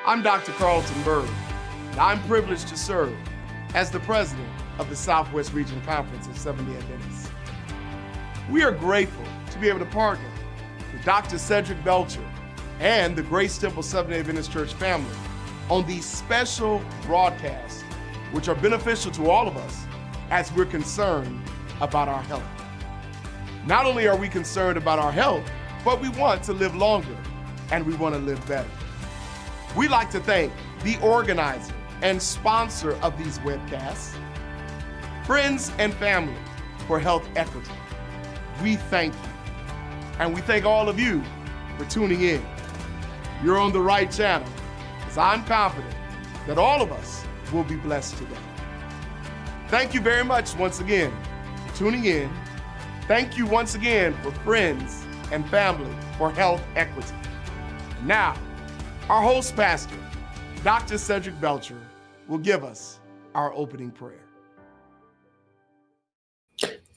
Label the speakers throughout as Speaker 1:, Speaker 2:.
Speaker 1: I'm Dr. Carlton Bird, and I'm privileged to serve as the president of the Southwest Region Conference of Seventh-day Adventists. We are grateful to be able to partner with Dr. Cedric Belcher and the Grace Temple Seventh-day Adventist Church family on these special broadcasts, which are beneficial to all of us as we're concerned about our health. Not only are we concerned about our health, but we want to live longer and we want to live better. We'd like to thank the organizer and sponsor of these webcasts, Friends and Family for Health Equity. We thank you, and we thank all of you for tuning in. You're on the right channel, as I'm confident that all of us will be blessed today. Thank you very much once again for tuning in. Thank you once again for Friends and Family for Health Equity. Now, our host pastor, Dr. Cedric Belcher, will give us our opening prayer.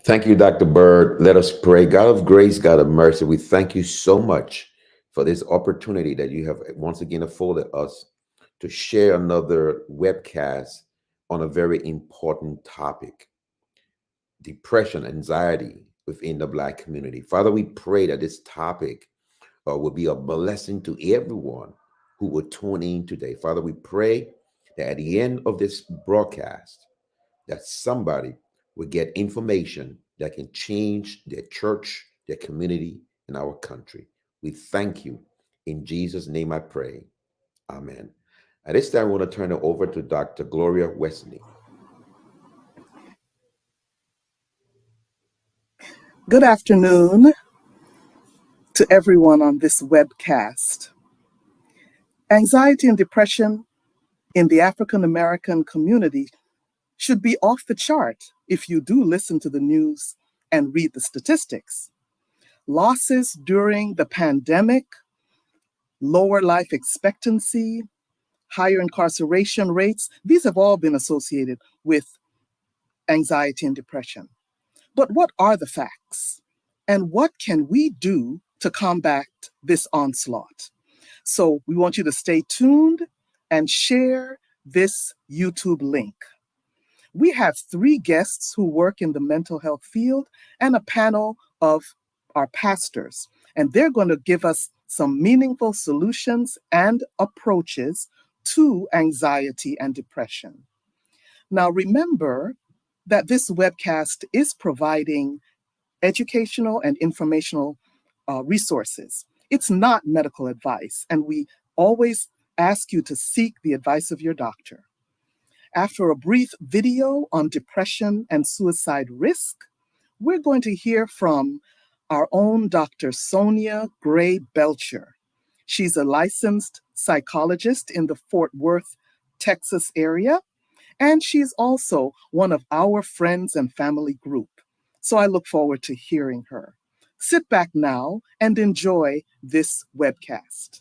Speaker 2: Thank you, Dr. Bird. Let us pray. God of grace, God of mercy, we thank you so much for this opportunity that you have once again afforded us to share another webcast on a very important topic: depression, anxiety within the Black community. Father, we pray that this topic will be a blessing to everyone who will tune in today. Father, we pray that at the end of this broadcast, that somebody will get information that can change their church, their community, and our country. We thank you. In Jesus' name I pray. Amen. At this time, I want to turn it over to Dr. Gloria Wesley.
Speaker 3: Good afternoon to everyone on this webcast. Anxiety and depression in the African American community should be off the chart if you do listen to the news and read the statistics. Losses during the pandemic, lower life expectancy, higher incarceration rates, these have all been associated with anxiety and depression. But what are the facts? And what can we do to combat this onslaught? So we want you to stay tuned and share this YouTube link. We have 3 guests who work in the mental health field and a panel of our pastors, and they're going to give us some meaningful solutions and approaches to anxiety and depression. Now, remember that this webcast is providing educational and informational resources. It's not medical advice, and we always ask you to seek the advice of your doctor. After a brief video on depression and suicide risk, we're going to hear from our own Dr. Sonia Gray Belcher. She's a licensed psychologist in the Fort Worth, Texas area, and she's also one of our Friends and Family group. So I look forward to hearing her. Sit back now and enjoy this webcast.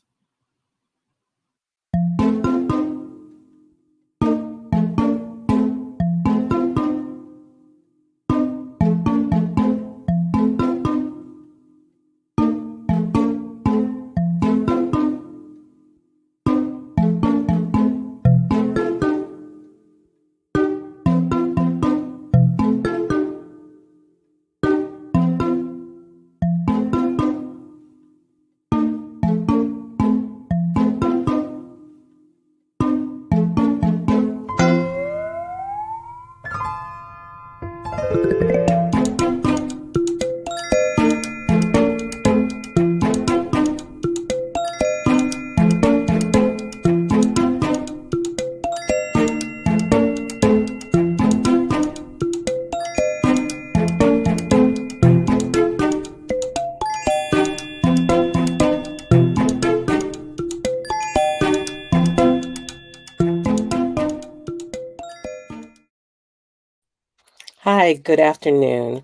Speaker 4: Hi, good afternoon.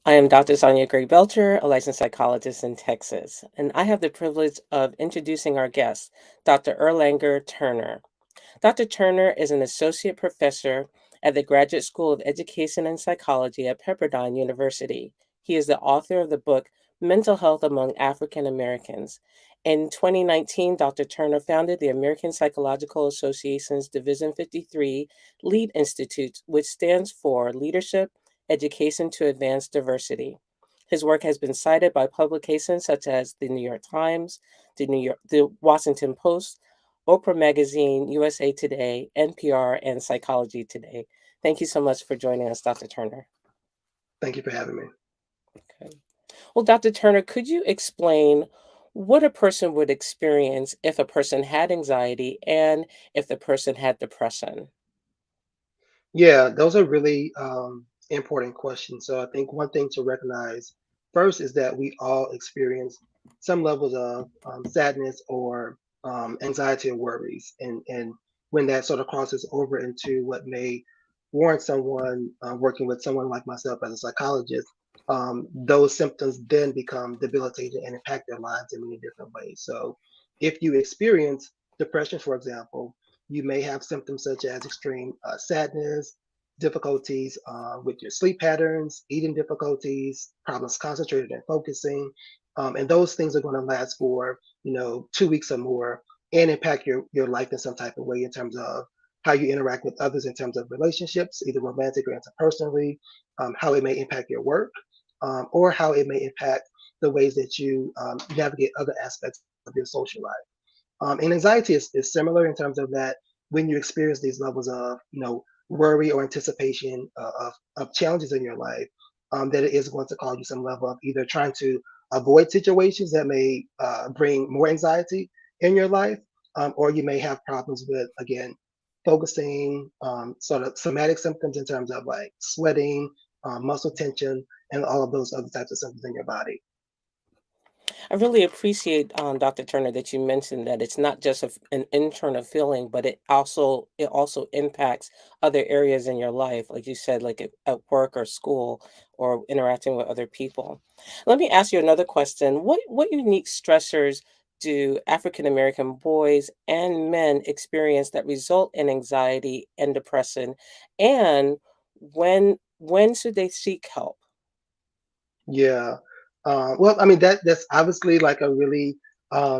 Speaker 4: I am Dr. Sonia Gray Belcher, a licensed psychologist in Texas, and I have the privilege of introducing our guest, Dr. Erlanger Turner. Dr. Turner is an associate professor at the Graduate School of Education and Psychology at Pepperdine University. He is the author of the book Mental Health Among African Americans, In 2019, Dr. Turner founded the American Psychological Association's Division 53 LEAD Institute, which stands for Leadership Education to Advance Diversity. His work has been cited by publications such as the New York Times, the Washington Post, Oprah Magazine, USA Today, NPR, and Psychology Today. Thank you so much for joining us, Dr. Turner.
Speaker 5: Thank you for having me.
Speaker 4: Okay. Well, Dr. Turner, could you explain what a person would experience if a person had anxiety and if the person had depression?
Speaker 5: Yeah, those are really important questions. So I think one thing to recognize first is that we all experience some levels of sadness or anxiety or worries, and when that sort of crosses over into what may warrant someone working with someone like myself as a psychologist, those symptoms then become debilitating and impact their lives in many different ways. So if you experience depression, for example, you may have symptoms such as extreme sadness, difficulties with your sleep patterns, eating difficulties, problems concentrating and focusing, and those things are going to last for 2 weeks or more and impact your life in some type of way in terms of how you interact with others in terms of relationships, either romantic or interpersonally, how it may impact your work, or how it may impact the ways that you navigate other aspects of your social life. And anxiety is similar in terms of that when you experience these levels of worry or anticipation of challenges in your life, that it is going to cause you some level of either trying to avoid situations that may bring more anxiety in your life, or you may have problems with again focusing, sort of somatic symptoms in terms of like sweating, muscle tension, and all of those other types of symptoms in your body.
Speaker 4: I really appreciate, Dr. Turner, that you mentioned that it's not just an internal feeling, but it also impacts other areas in your life, like you said, like at work or school or interacting with other people. Let me ask you another question. What unique stressors do African American boys and men experience that result in anxiety and depression? And when should they seek help?
Speaker 5: Yeah. Well, I mean that's obviously like a really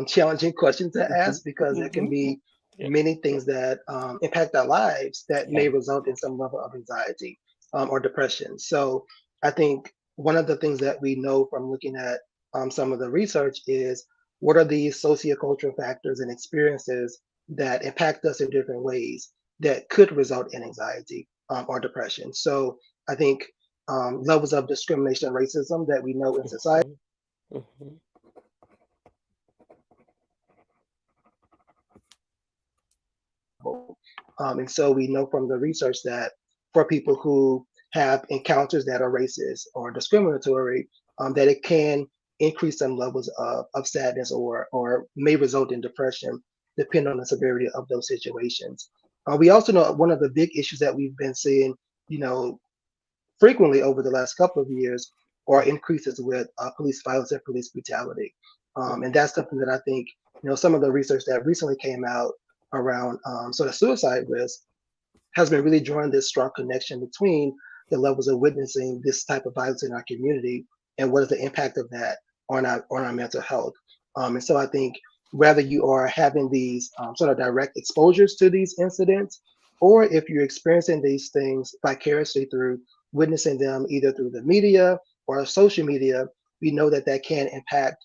Speaker 5: challenging question to
Speaker 4: Hmm.
Speaker 5: ask because there can
Speaker 4: Hmm.
Speaker 5: be
Speaker 4: Yeah.
Speaker 5: many things that impact our lives that
Speaker 4: Yeah.
Speaker 5: may result in some level of anxiety or depression. So I think one of the things that we know from looking at some of the research is what are these sociocultural factors and experiences that impact us in different ways that could result in anxiety or depression. So I think levels of discrimination and racism that we know in society.
Speaker 4: Mhm. Mhm.
Speaker 5: And so we know from the research that for people who have encounters that are racist or discriminatory, that it can increase some levels of sadness or may result in depression, depending on the severity of those situations. We also know one of the big issues that we've been seeing, you know, frequently over the last couple of years are increases with police violence and police brutality. And that's something that I think, some of the research that recently came out around sort of suicide risk has been really drawing this strong connection between the levels of witnessing this type of violence in our community and what is the impact of that on our mental health. And so I think whether you are having these sort of direct exposures to these incidents, or if you're experiencing these things vicariously through witnessing them either through the media or social media, we know that that can impact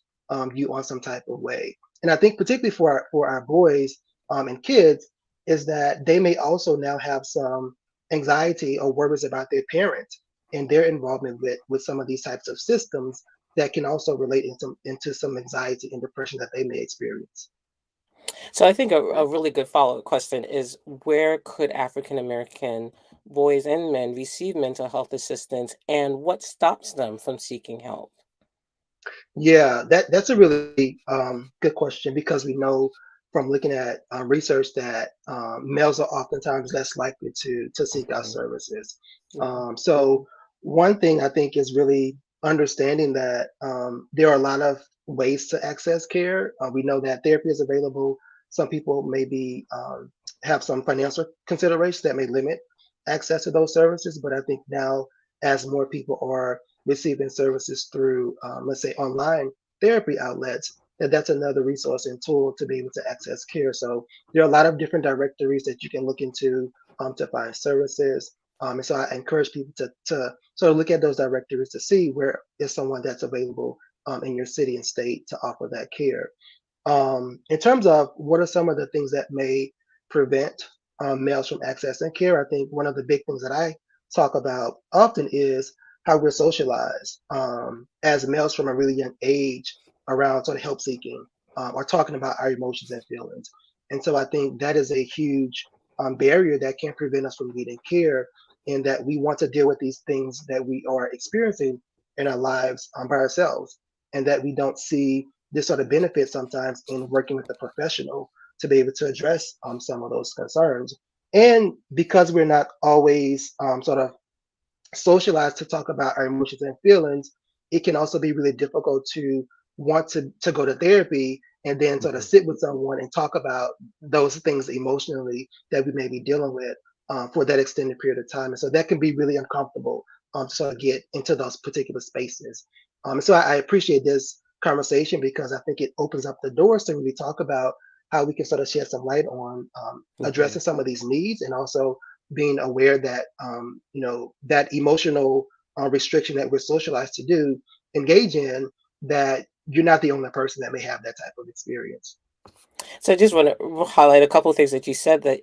Speaker 5: you on some type of way. And I think particularly for our boys and kids, is that they may also now have some anxiety or worries about their parents and their involvement with some of these types of systems that can also relate into some anxiety and depression that they may experience.
Speaker 4: So I think a really good follow-up question is where could African American boys and men receive mental health assistance and what stops them from seeking help?
Speaker 5: Yeah, that's a really good question because we know from looking at research that males are oftentimes less likely to seek out
Speaker 4: Mhm.
Speaker 5: services.
Speaker 4: Mhm.
Speaker 5: So one thing I think is really understanding that there are a lot of ways to access care. We know that therapy is available. Some people maybe have some financial considerations that may limit access to those services, but I think now as more people are receiving services through, let's say, online therapy outlets, that's another resource and tool to be able to access care. So there are a lot of different directories that you can look into to find services. And so I encourage people to sort of look at those directories to see where is someone that's available in your city and state to offer that care. In terms of what are some of the things that may prevent males from accessing care, I think one of the big things that I talk about often is how we're socialized as males from a really young age around sort of help seeking or talking about our emotions and feelings. And so I think that is a huge barrier that can prevent us from getting care, in that we want to deal with these things that we are experiencing in our lives by ourselves, and that we don't see this sort of benefit sometimes in working with a professional to be able to address some of those concerns. And because we're not always sort of socialized to talk about our emotions and feelings, it can also be really difficult to want to go to therapy and then sort of
Speaker 2: Mhm.
Speaker 5: sit with someone and talk about those things emotionally that we may be dealing with for that extended period of time. And so that can be really uncomfortable to sort of get into those particular spaces. So I appreciate this conversation because I think it opens up the doors to really talk about how we can sort of shed some light on
Speaker 4: Mhm.
Speaker 5: addressing some of these needs, and also being aware that that emotional restriction that we're socialized to do engage in, that you're not the only person that may have that type of experience.
Speaker 4: So I just want to highlight a couple of things that you said, that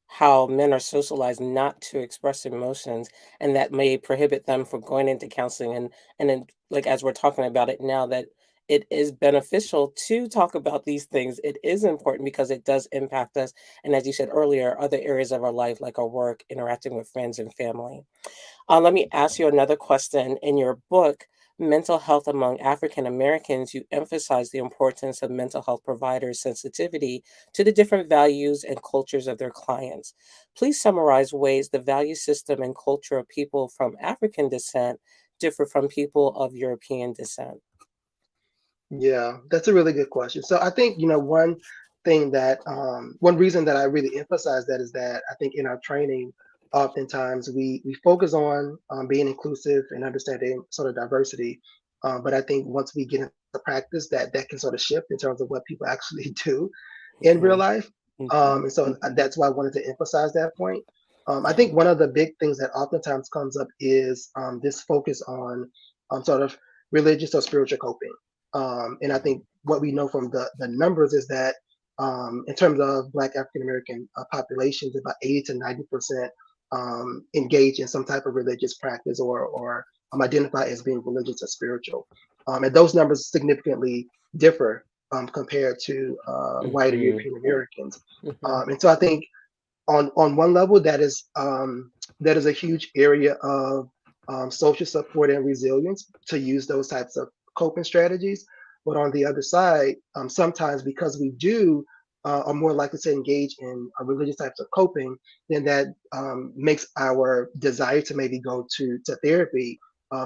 Speaker 4: how men are socialized not to express emotions, and that may prohibit them from going into counseling. And then, like as we're talking about it now, that it is beneficial to talk about these things. It is important because it does impact us, and as you said earlier, other areas of our life, like our work, interacting with friends and family. Let me ask you another question. In your book, Mental Health Among African Americans, you emphasize the importance of mental health providers' sensitivity to the different values and cultures of their clients. Please summarize ways the value system and culture of people from African descent differ from people of European descent.
Speaker 5: Yeah, that's a really good question. So I think, one thing that one reason that I really emphasize that is that I think in our training, oftentimes we focus on being inclusive and understanding sort of diversity. But I think once we get into practice, that can sort of shift in terms of what people actually do in real
Speaker 4: Hmm.
Speaker 5: life.
Speaker 4: Hmm.
Speaker 5: And so that's why I wanted to emphasize that point. I think one of the big things that oftentimes comes up is this focus on sort of religious or spiritual coping. And I think what we know from the numbers is that in terms of Black African American populations, about 80 to 90% engage in some type of religious practice, or identify as being religious or spiritual. And those numbers significantly differ compared to white or
Speaker 4: Hmm.
Speaker 5: European Americans.
Speaker 4: Hmm.
Speaker 5: And so I think on one level, that is a huge area of social support and resilience to use those types of coping strategies. But on the other side, sometimes because we do are more likely to engage in religious types of coping, then that makes our desire to maybe go to therapy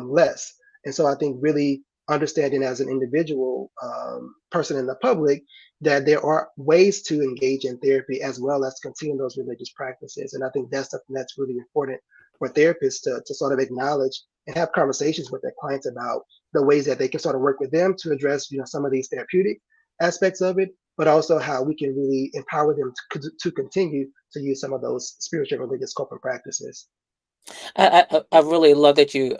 Speaker 5: less. And so I think really understanding as an individual person in the public that there are ways to engage in therapy as well as continue those religious practices. And I think that's something that's really important for therapists to sort of acknowledge and have conversations with their clients about the ways that they can sort of work with them to address, some of these therapeutic aspects of it, but also how we can really empower them to continue to use some of those spiritual religious coping practices.
Speaker 4: I really love that you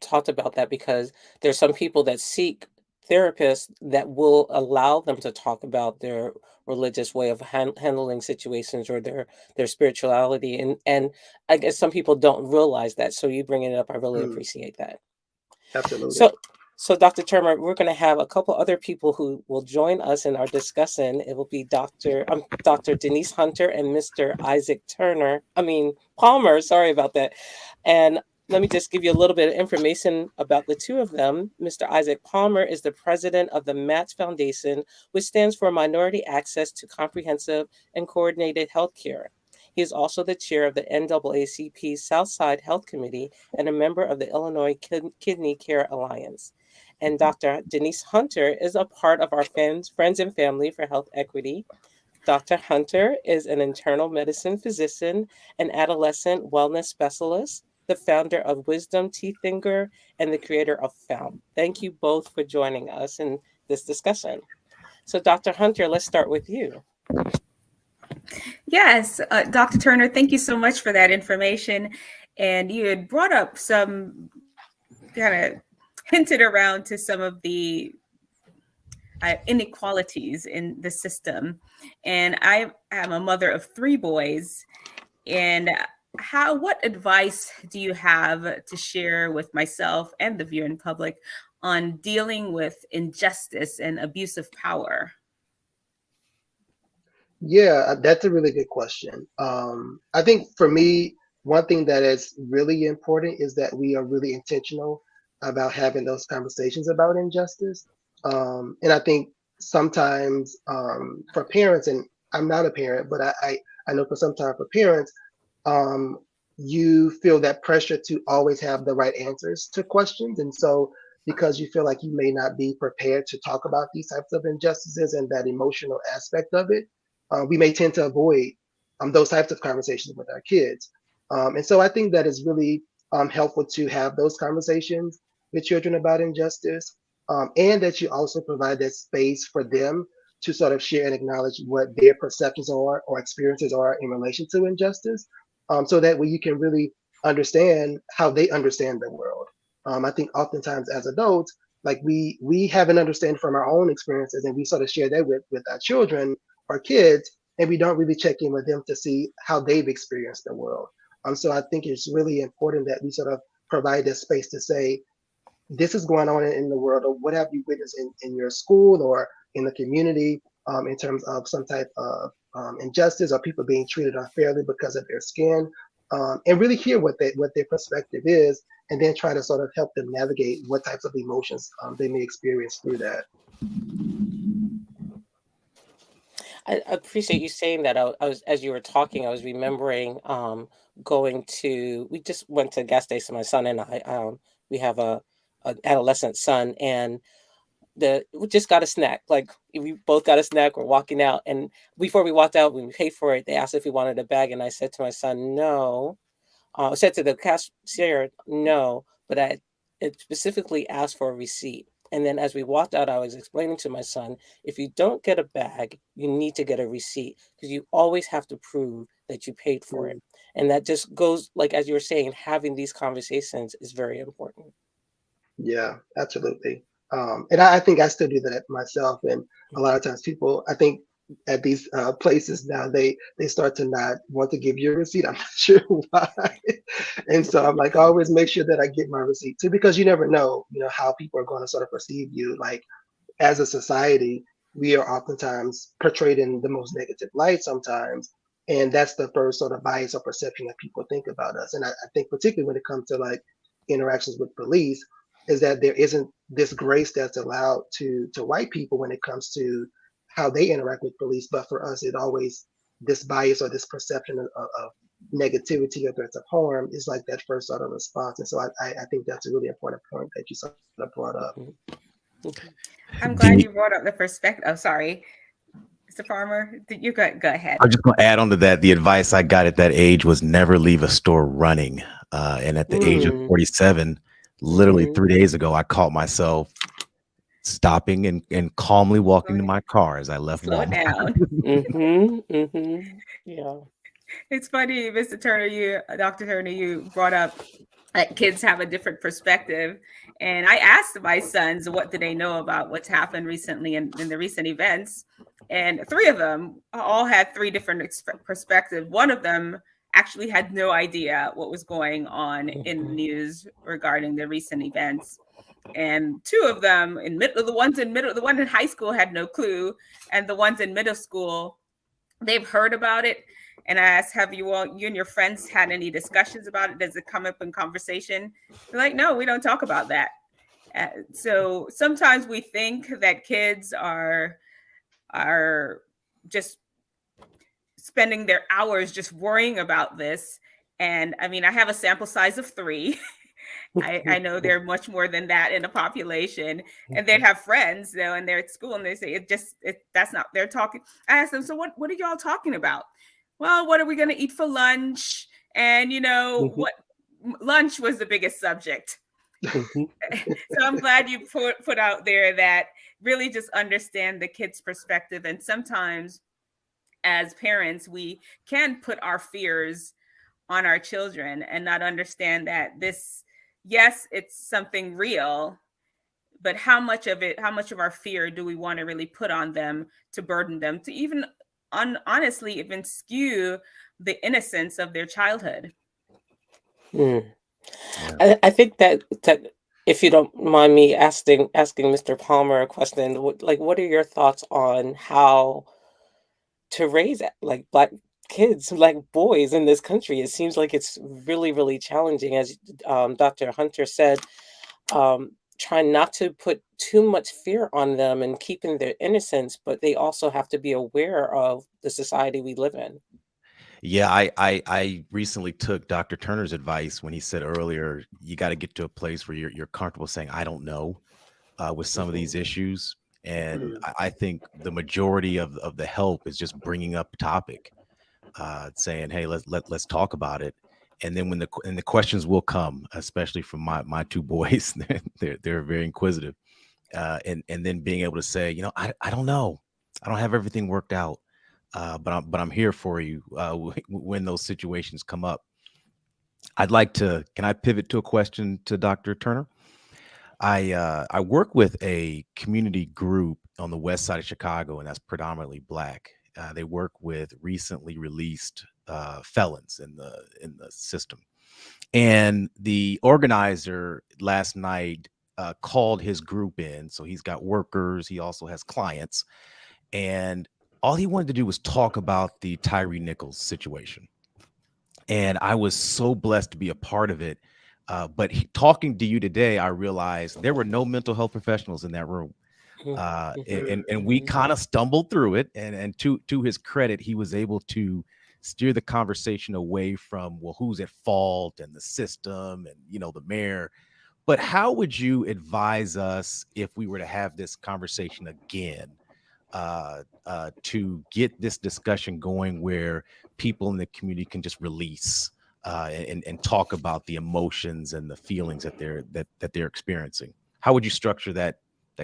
Speaker 4: talked about that, because there's some people that seek therapists that will allow them to talk about their religious way of handling situations, or their spirituality, and I guess some people don't realize that. So you bringing it up, I really
Speaker 5: Mm,
Speaker 4: appreciate that.
Speaker 5: absolutely.
Speaker 4: So, so Dr. Turner, we're going to have a couple other people who will join us in our discussion. It will be Dr. Denise Hunter and Mr. Isaac Turner. I mean Palmer. Sorry about that. And let me just give you a little bit of information about the two of them. Mr. Isaac Palmer is the president of the MATS Foundation, which stands for Minority Access to Comprehensive and Coordinated Healthcare. He is also the chair of the NAACP Southside Health Committee and a member of the Illinois Kidney Care Alliance. And Dr. Denise Hunter is a part of our Friends and Family for Health Equity. Dr. Hunter is an internal medicine physician, an adolescent wellness specialist, the founder of Wisdom Teeth Finger, and the creator of Fount. Thank you both for joining us in this discussion. So Dr. Hunter, let's start with you.
Speaker 6: Yes, Dr. Turner, thank you so much for that information. And you had brought up some kind of hinted around to some of the inequalities in the system. And I am a mother of 3 boys. And what advice do you have to share with myself and the viewing public on dealing with injustice and abuse of power?
Speaker 5: Yeah, that's a really good question. I think for me, one thing that is really important is that we are really intentional about having those conversations about injustice. And I think sometimes for parents, and I'm not a parent, but I know for sometimes for parents, um, you feel that pressure to always have the right answers to questions. And so, because you feel like you may not be prepared to talk about these types of injustices and that emotional aspect of it, we may tend to avoid those types of conversations with our kids. And so, I think that is really helpful to have those conversations with children about injustice, and that you also provide that space for them to sort of share and acknowledge what their perceptions are or experiences are in relation to injustice, so that way you can really understand how they understand the world. I think oftentimes as adults, like we have an understanding from our own experiences, and we sort of share that with our children or kids, and we don't really check in with them to see how they've experienced the world. So I think it's really important that we sort of provide this space to say, this is going on in the world, or what have you witnessed in your school or in the community, in terms of some type of injustice or people being treated unfairly because of their skin, and really hear what their perspective is, and then try to sort of help them navigate what types of emotions they may experience through that.
Speaker 4: I appreciate you saying that. I was, as you were talking, I was remembering we just went to a gas station, my son and I. We have a adolescent son, and we just got a snack. Like we both got a snack. We're walking out, and before we walked out, when we paid for it, they asked if we wanted a bag, and I said to my son, "No." I said to the cashier, "No," but I it specifically asked for a receipt. And then as we walked out, I was explaining to my son, if you don't get a bag, you need to get a receipt because you always have to prove that you paid for it.
Speaker 5: Mm.
Speaker 4: And that just goes, like, as you were saying, having these conversations is very important.
Speaker 5: Yeah, absolutely. And I think I still do that myself. And a lot of times, people, I think, at these places now, they start to not want to give you a receipt. I'm not sure why. And so I'm like, I always make sure that I get my receipt too, because you never know, how people are going to sort of perceive you. Like, as a society, we are oftentimes portrayed in the most negative light sometimes. And that's the first sort of bias or perception that people think about us. And I think particularly when it comes to like interactions with police, is that there isn't this grace that's allowed to white people when it comes to how they interact with police. But for us, it always, this bias or this perception of negativity or threats of harm is like that first sort of response. And so I think that's a really important point that you sort of brought up.
Speaker 4: Mhm. Mhm.
Speaker 6: I'm glad
Speaker 7: The
Speaker 6: you brought up the perspective. Oh, sorry, Mr. Farmer. You go ahead.
Speaker 7: I'm just going to add on to that. The advice I got at that age was never leave a store running. And at the age of
Speaker 4: Mm.
Speaker 7: 47, literally
Speaker 4: Mhm.
Speaker 7: 3 days ago, I caught myself stopping and calmly walking to
Speaker 6: Slow,
Speaker 7: my car as I left
Speaker 6: slow it
Speaker 7: Walmart.
Speaker 6: down.
Speaker 4: Mhm. Mhm. Yeah.
Speaker 6: It's funny, Mr. Turner, Dr. Turner, you brought up that kids have a different perspective. And I asked my sons what do they know about what's happened recently in the recent events. And 3 of them all had 3 different perspectives. One of them actually had no idea what was going on in the
Speaker 4: Mhm.
Speaker 6: news regarding the recent events. And 2 of them the one in high school had no clue. And the ones in middle school, they've heard about it. And I asked, have you and your friends had any discussions about it? Does it come up in conversation? They're like, no, we don't talk about that. So sometimes we think that kids are just spending their hours just worrying about this. And I mean, I have a sample size of 3. I know they're much more than that in a population, and they'd have friends though, and they're at school, and they say that's not they're talking. I asked them, so what are y'all talking about? Well, what are we going to eat for lunch? And
Speaker 4: Mhm.
Speaker 6: what lunch was the biggest subject.
Speaker 4: Mhm.
Speaker 6: So I'm glad you put out there that really just understand the kid's perspective. And sometimes as parents, we can put our fears on our children and not understand that this, yes, it's something real, but how much of our fear do we want to really put on them to burden them to even honestly even skew the innocence of their childhood?
Speaker 4: Mm.
Speaker 7: Yeah.
Speaker 4: I think that if you don't mind me asking Mr. Palmer a question, what are your thoughts on how to raise like black kids, like boys in this country? It seems like it's really, really challenging, as Dr. Hunter said, trying not to put too much fear on them and keeping their innocence, but they also have to be aware of the society we live in.
Speaker 7: Yeah, I recently took Dr. Turner's advice when he said earlier, you got to get to a place where you're comfortable saying, I don't know, with some of these issues. And
Speaker 5: Mhm.
Speaker 7: I think the majority of the help is just bringing up a topic, saying, hey, let's talk about it. And then when the questions will come, especially from my two boys, they're very inquisitive, and then being able to say, I don't know, I don't have everything worked out, but I'm here for you, when those situations come up. Can I pivot to a question to Dr. Turner? I work with a community group on the west side of Chicago, and that's predominantly Black. They work with recently released felons in the system, and the organizer last night called his group in. So he's got workers, he also has clients, and all he wanted to do was talk about the Tyree Nichols situation. And I was so blessed to be a part of it. Talking to you today, I realized there were no mental health professionals in that room.
Speaker 4: Mhm,
Speaker 7: And we
Speaker 4: mhm,
Speaker 7: kind of stumbled through it. And to his credit, he was able to steer the conversation away from, well, who's at fault and the system and, the mayor. But how would you advise us if we were to have this conversation again, to get this discussion going where people in the community can just release, and talk about the emotions and the feelings that they're experiencing? How would you structure that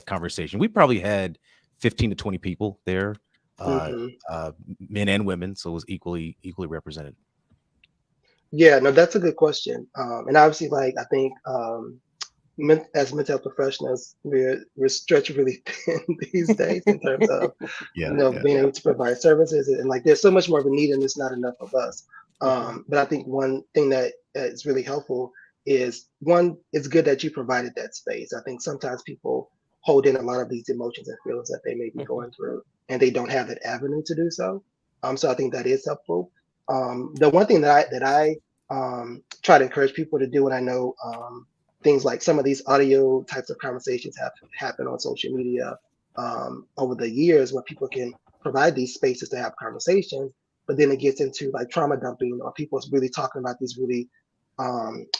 Speaker 7: conversation? We probably had 15 to 20 people there, uh,
Speaker 5: Mhm.
Speaker 7: men and women, so it was equally represented.
Speaker 5: Yeah, no, that's a good question. And obviously, like I think as mental health professionals, we're stretched really thin these days in terms of
Speaker 7: Yeah, yeah.
Speaker 5: being able to provide services, and like there's so much more of a need, and there's not enough of us.
Speaker 4: mhm,
Speaker 5: But I think one thing that is really helpful is, one, it's good that you provided that space. I think sometimes people hold in a lot of these emotions and feelings that they may be
Speaker 4: mhm,
Speaker 5: going through, and they don't have that avenue to do so. So I think that is helpful. The one thing that I try to encourage people to do, and I know things like some of these audio types of conversations have happened on social media over the years, where people can provide these spaces to have conversations, but then it gets into like trauma dumping, or people's really talking about these really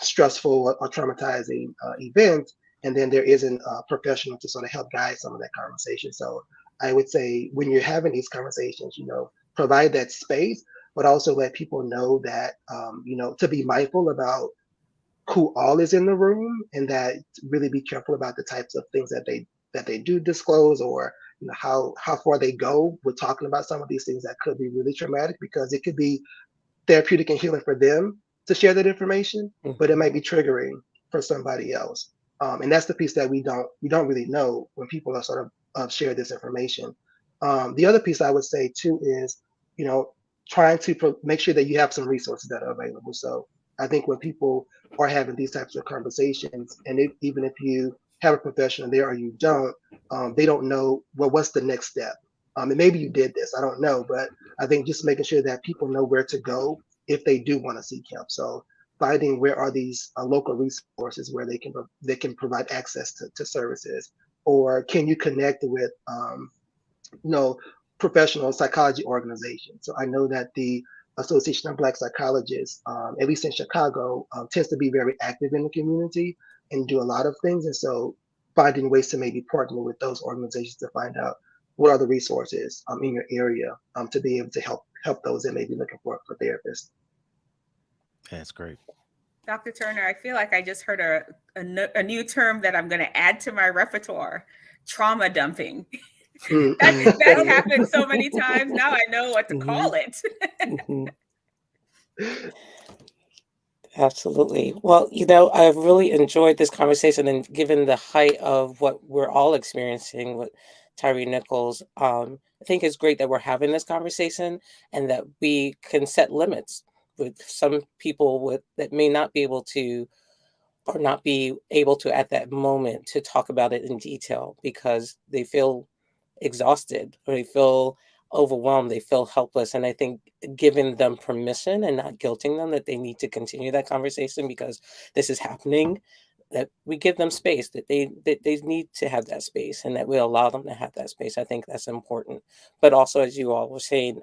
Speaker 5: stressful or traumatizing events, and then there isn't a professional to sort of help guide some of that conversation. So I would say, when you're having these conversations, provide that space, but also let people know that, to be mindful about who all is in the room, and that really be careful about the types of things that they do disclose, or how far they go with talking about some of these things that could be really traumatic, because it could be therapeutic and healing for them to share that information, but it
Speaker 4: mhm,
Speaker 5: might be triggering for somebody else. And that's the piece that we don't really know when people are sort of share this information. The other piece I would say too is, you know trying to make sure that you have some resources that are available. So I think when people are having these types of conversations, and even if you have a professional there or you don't, they don't know, well, what's the next step. And maybe you did this, I don't know, but I think just making sure that people know where to go if they do want to seek help. So finding where are these local resources where they can provide access to services, or can you connect with you know professional psychology organizations. So I know that the Association of Black Psychologists, at least in Chicago, tends to be very active in the community and do a lot of things. And so finding ways to maybe partner with those organizations to find out what are the resources in your area, to be able to help those that may be looking for therapists.
Speaker 7: That's great.
Speaker 6: Dr. Turner, I feel like I just heard a new term that I'm going to add to my repertoire: trauma dumping. That's happened so many times. Now I know what to call it.
Speaker 4: Absolutely. Well, I've really enjoyed this conversation, and given the height of what we're all experiencing with Tyree Nichols, I think it's great that we're having this conversation and that we can set limits with some people that may not be able to, or not be able to at that moment, to talk about it in detail because they feel exhausted or they feel overwhelmed, they feel helpless. And I think giving them permission and not guilting them that they need to continue that conversation because this is happening, that we give them space, that they need to have that space, and that we allow them to have that space. I think that's important. But also, as you all were saying,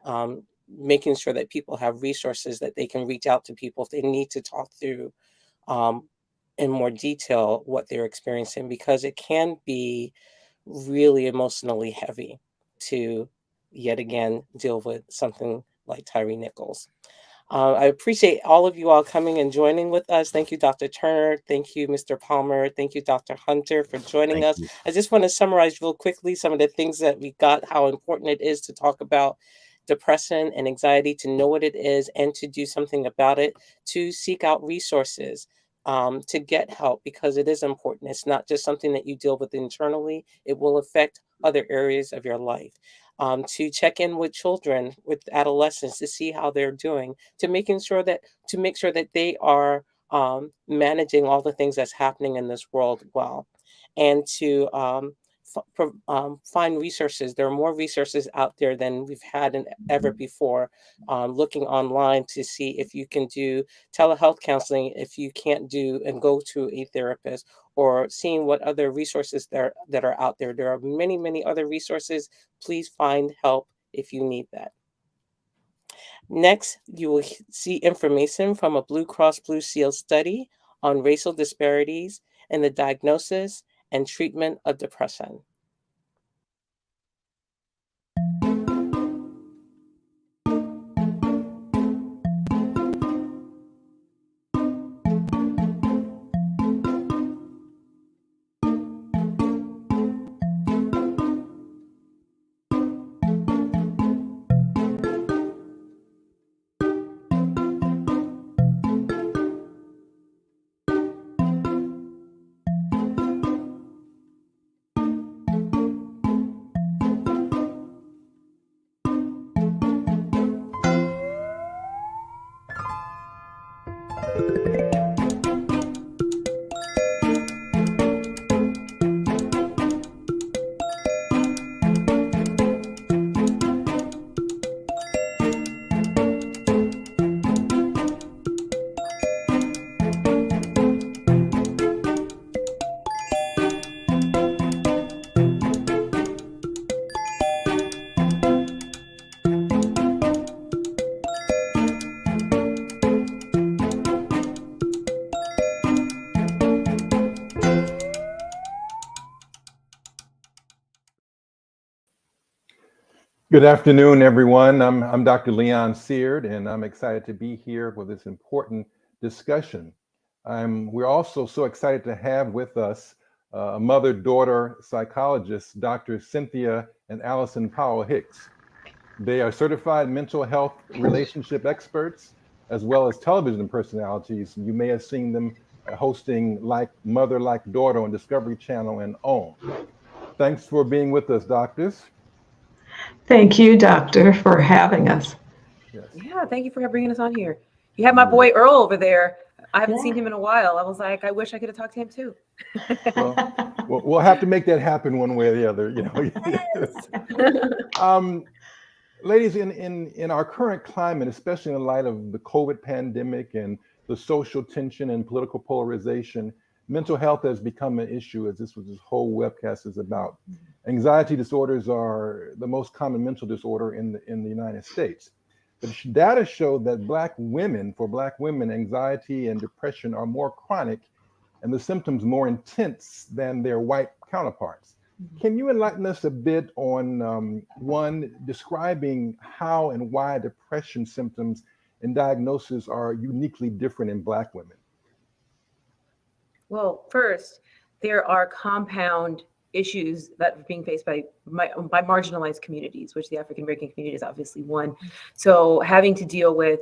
Speaker 4: making sure that people have resources that they can reach out to people if they need to talk through um, in more detail what they're experiencing, because it can be really emotionally heavy to yet again deal with something like Tyree Nichols. I appreciate all of you all coming and joining with us. Thank you, Dr. Turner. Thank you, Mr. Palmer. Thank you, Dr. Hunter, for joining
Speaker 7: Thank
Speaker 4: us.
Speaker 7: you.
Speaker 4: I just want to summarize real quickly some of the things that we got, how important it is to talk about depression and anxiety, to know what it is and to do something about it, to seek out resources, to get help, because it is important. It's not just something that you deal with internally, it will affect other areas of your life. To check in with children, with adolescents, to see how they're doing, to make sure that they are managing all the things that's happening in this world well, and to find resources. There are more resources out there than we've had ever before. Looking online to see if you can do telehealth counseling, if you can't do and go to a therapist, or seeing what other resources that are out there. There are many, many other resources. Please find help if you need that. Next, you will see information from a Blue Cross Blue Shield study on racial disparities in the diagnosis and treatment of depression.
Speaker 8: Good afternoon, everyone. I'm Dr. Leon Seard, and I'm excited to be here for this important discussion. We're also so excited to have with us a mother-daughter psychologist, Dr. Cynthia and Allison Powell Hicks. They are certified mental health relationship experts, as well as television personalities. You may have seen them hosting Like Mother, Like Daughter on Discovery Channel and OWN. Thanks for being with us, doctors.
Speaker 9: Thank you, Doctor, for having us.
Speaker 8: Yes.
Speaker 10: Yeah, thank you for bringing us on here. You have my boy Earl over there. I haven't seen him in a while. I was like, I wish I could have talked to him too.
Speaker 8: Well, we'll have to make that happen one way or the other,
Speaker 10: Yes.
Speaker 8: Ladies, in our current climate, especially in light of the COVID pandemic and the social tension and political polarization, mental health has become an issue, as this whole webcast is about. Anxiety disorders are the most common mental disorder in the United States. But data show that for Black women, anxiety and depression are more chronic and the symptoms more intense than their white counterparts. Can you enlighten us a bit on one, describing how and why depression symptoms and diagnosis are uniquely different in Black women?
Speaker 10: Well, first, there are compound issues that are being faced by marginalized communities, which the African American community is obviously one. So having to deal with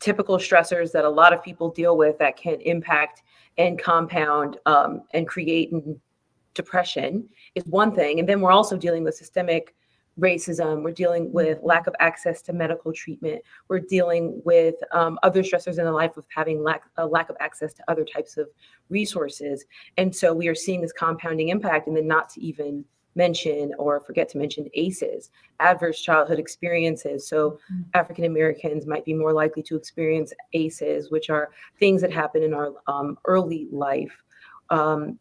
Speaker 10: typical stressors that a lot of people deal with that can impact and compound and create depression is one thing. And then we're also dealing with systemic racism. We're dealing with lack of access to medical treatment. We're dealing with other stressors in the life of having a lack of access to other types of resources. And so we are seeing this compounding impact, and then not to even mention or forget to mention ACEs, adverse childhood experiences. So African Americans might be more likely to experience ACEs, which are things that happen in our early life,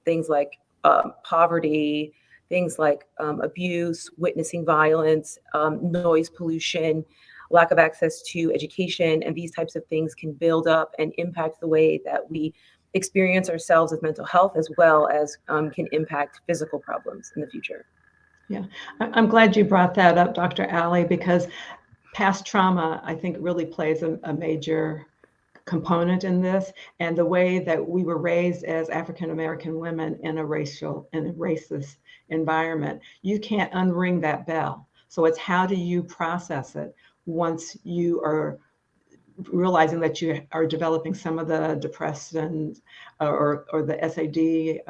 Speaker 10: things like poverty, things like abuse, witnessing violence, noise pollution, lack of access to education, and these types of things can build up and impact the way that we experience ourselves with mental health, as well as can impact physical problems in the future.
Speaker 9: Yeah, I'm glad you brought that up, Dr. Ali, because past trauma, I think, really plays a major component in this, and the way that we were raised as African American women in a racist environment. You can't unring that bell. So it's how do you process it once you are realizing that you are developing some of the depression or the SAD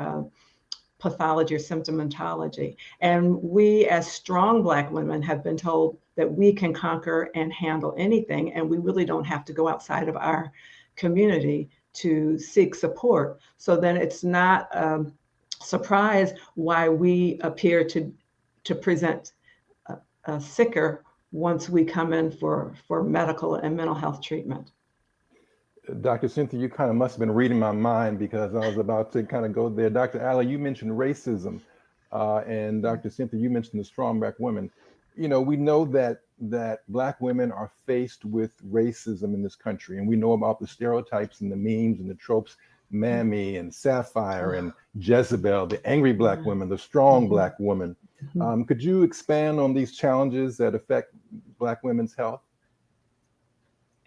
Speaker 9: pathology or symptomatology. And we as strong Black women have been told that we can conquer and handle anything, and we really don't have to go outside of our community to seek support. So then it's not a surprise why we appear to present sicker once we come in for medical and mental health treatment.
Speaker 8: Dr. Cynthia, you kind of must have been reading my mind, because I was about to kind of go there. Dr. Ali, you mentioned racism, and Dr. Cynthia, you mentioned the strong Black women. You know, we know that Black women are faced with racism in this country, and we know about the stereotypes and the memes and the tropes, Mammy and Sapphire and Jezebel, the angry Black woman, the strong Black woman. Could you expand on these challenges that affect Black women's health?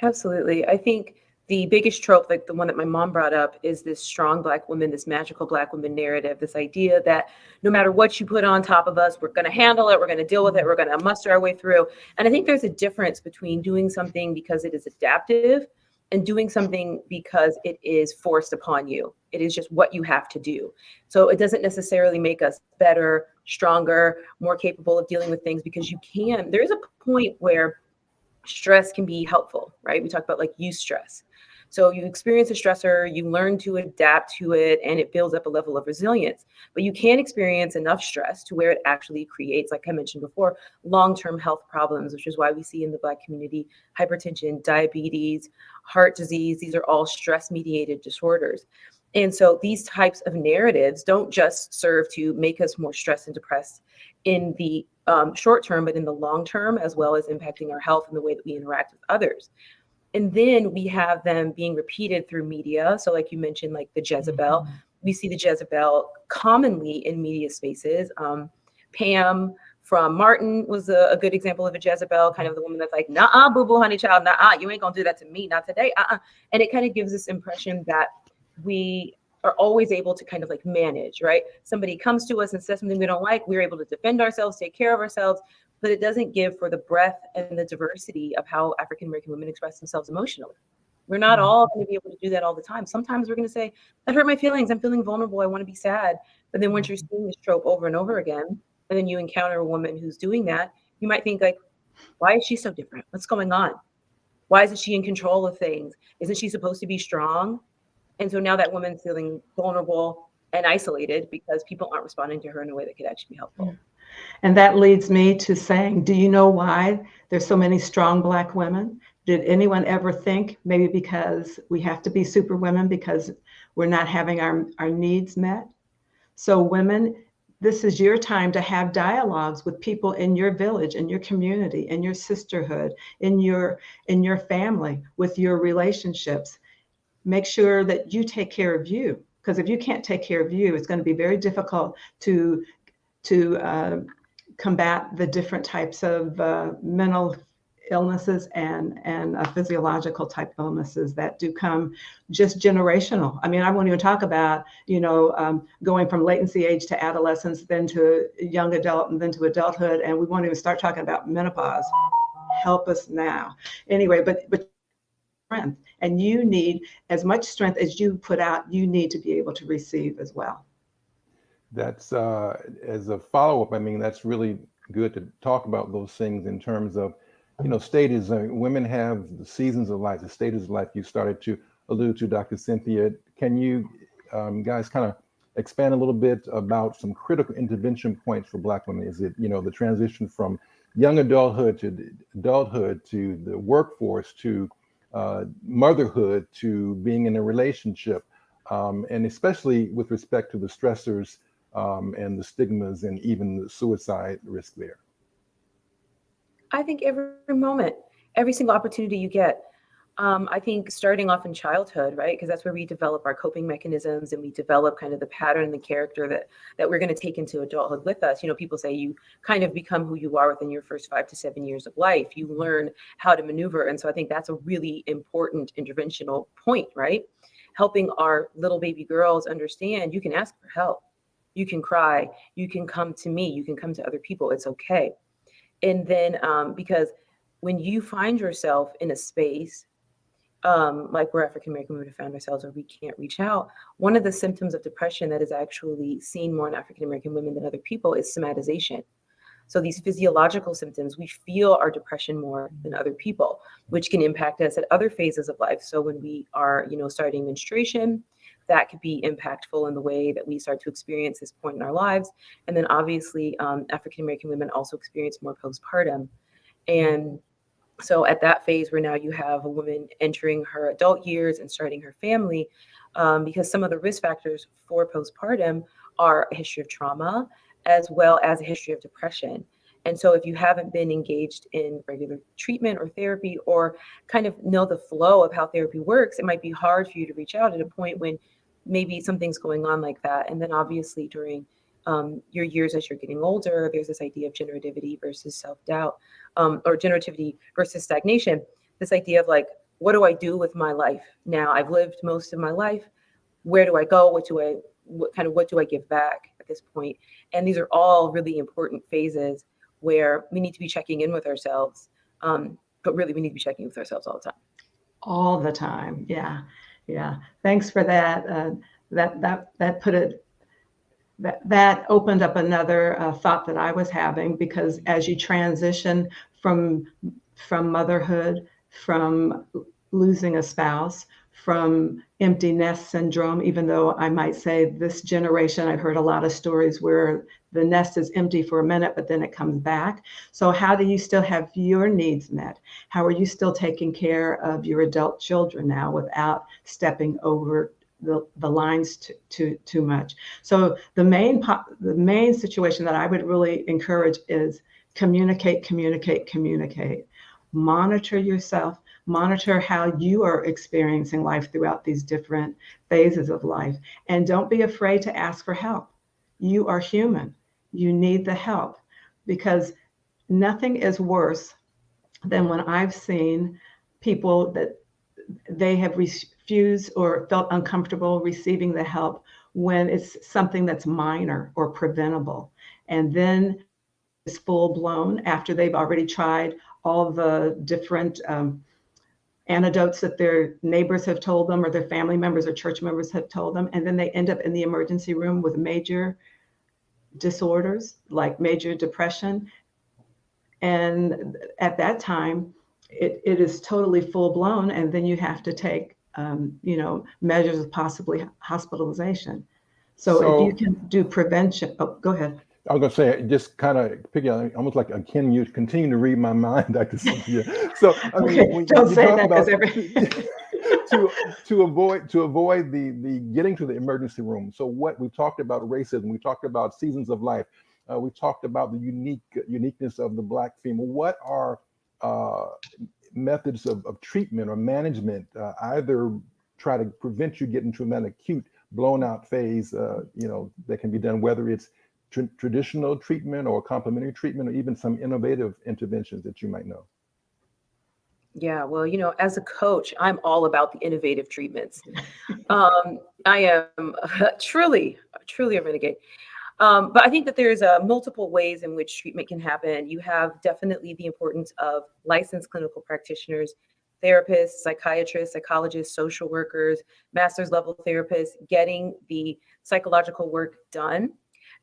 Speaker 10: Absolutely. I think the biggest trope, like the one that my mom brought up, is this strong Black woman, this magical Black woman narrative, this idea that no matter what you put on top of us, we're going to handle it, we're going to deal with it, we're going to muster our way through. And I think there's a difference between doing something because it is adaptive and doing something because it is forced upon you. It is just what you have to do. So it doesn't necessarily make us better, stronger, more capable of dealing with things, because you can. There is a point where stress can be helpful, right? We talk about like eustress. So you experience a stressor, you learn to adapt to it, and it builds up a level of resilience. But you can experience enough stress to where it actually creates, like I mentioned before, long-term health problems, which is why we see in the Black community hypertension, diabetes, heart disease. These are all stress-mediated disorders. And so these types of narratives don't just serve to make us more stressed and depressed in the short term, but in the long term, as well as impacting our health and the way that we interact with others. And then we have them being repeated through media. So like you mentioned, like the Jezebel, we see the Jezebel commonly in media spaces. Pam from Martin was a good example of a Jezebel, kind of the woman that's like, nah, boo-boo, honey child, nah, you ain't gonna do that to me, not today, And it kind of gives this impression that we are always able to kind of like manage, right? Somebody comes to us and says something we don't like, we're able to defend ourselves, take care of ourselves, but it doesn't give for the breadth and the diversity of how African-American women express themselves emotionally. We're not all going to be able to do that all the time. Sometimes we're going to say, that hurt my feelings, I'm feeling vulnerable, I want to be sad. But then once you're seeing this trope over and over again, and then you encounter a woman who's doing that, you might think like, why is she so different? What's going on? Why isn't she in control of things? Isn't she supposed to be strong? And so now that woman's feeling vulnerable and isolated because people aren't responding to her in a way that could actually be helpful.
Speaker 9: Yeah. And that leads me to saying, do you know why there's so many strong Black women? Did anyone ever think maybe because we have to be super women because we're not having our needs met? So women, this is your time to have dialogues with people in your village, in your community, in your sisterhood, in your family, with your relationships. Make sure that you take care of you, because if you can't take care of you, it's going to be very difficult to combat the different types of mental illnesses and physiological type illnesses that do come just generational. I mean, I won't even talk about, going from latency age to adolescence, then to young adult, and then to adulthood, and we won't even start talking about menopause. Help us now. Anyway, but strength, and you need as much strength as you put out, you need to be able to receive as well.
Speaker 8: That's as a follow-up, I mean, that's really good to talk about those things in terms of, stages. Women have the seasons of life, the stages of life you started to allude to, Dr. Cynthia. Can you guys kind of expand a little bit about some critical intervention points for Black women? Is it, the transition from young adulthood to adulthood to the workforce to motherhood to being in a relationship, and especially with respect to the stressors and the stigmas and even the suicide risk there?
Speaker 10: I think every moment, every single opportunity you get. I think starting off in childhood, right? Because that's where we develop our coping mechanisms and we develop kind of the pattern and the character that we're going to take into adulthood with us. People say you kind of become who you are within your first 5 to 7 years of life. You learn how to maneuver. And so I think that's a really important interventional point, right? Helping our little baby girls understand you can ask for help. You can cry. You can come to me. You can come to other people. It's okay. And then because when you find yourself in a space like where African American women have found ourselves, where we can't reach out, one of the symptoms of depression that is actually seen more in African American women than other people is somatization. So these physiological symptoms, we feel our depression more than other people, which can impact us at other phases of life. So when we are, starting menstruation, that could be impactful in the way that we start to experience this point in our lives. And then obviously African American women also experience more postpartum. And so at that phase where now you have a woman entering her adult years and starting her family, because some of the risk factors for postpartum are a history of trauma as well as a history of depression. And so if you haven't been engaged in regular treatment or therapy or kind of know the flow of how therapy works, it might be hard for you to reach out at a point when maybe something's going on like that. And then obviously during your years as you're getting older, there's this idea of generativity versus self-doubt, or generativity versus stagnation. This idea of like, what do I do with my life now? I've lived most of my life. Where do I go? What do I give back at this point? And these are all really important phases where we need to be checking in with ourselves. But really, we need to be checking in with ourselves all the time.
Speaker 9: All the time, yeah. Thanks for that. That opened up another thought that I was having, because as you transition from motherhood, from losing a spouse, from empty nest syndrome, even though I might say this generation, I've heard a lot of stories where the nest is empty for a minute, but then it comes back. So how do you still have your needs met? How are you still taking care of your adult children now without stepping over the lines too much? So the main situation that I would really encourage is communicate. Monitor yourself. Monitor how you are experiencing life throughout these different phases of life. And don't be afraid to ask for help. You are human. You need the help, because nothing is worse than when I've seen people that they have refused or felt uncomfortable receiving the help when it's something that's minor or preventable. And then it's full blown after they've already tried all the different antidotes that their neighbors have told them or their family members or church members have told them. And then they end up in the emergency room with major disorders like major depression. And at that time, it is totally full blown. And then you have to take, measures of possibly hospitalization. So if you can do prevention, go ahead.
Speaker 8: I was going to say, just kind of pick out, almost like a Ken, you continue to read my mind, Dr. Cynthia. So, I mean,
Speaker 9: okay,
Speaker 8: when
Speaker 9: don't
Speaker 8: you
Speaker 9: say
Speaker 8: talk
Speaker 9: that,
Speaker 8: about
Speaker 9: to
Speaker 8: avoid the getting to the emergency room. So what we talked about racism, we talked about seasons of life, we talked about the uniqueness of the Black female. What are methods of treatment or management, either try to prevent you getting to that acute blown out phase, that can be done, whether it's traditional treatment or complementary treatment, or even some innovative interventions that you might know?
Speaker 10: Yeah, well, as a coach, I'm all about the innovative treatments. I am truly a renegade. But I think that there's multiple ways in which treatment can happen. You have definitely the importance of licensed clinical practitioners, therapists, psychiatrists, psychologists, social workers, master's level therapists, getting the psychological work done,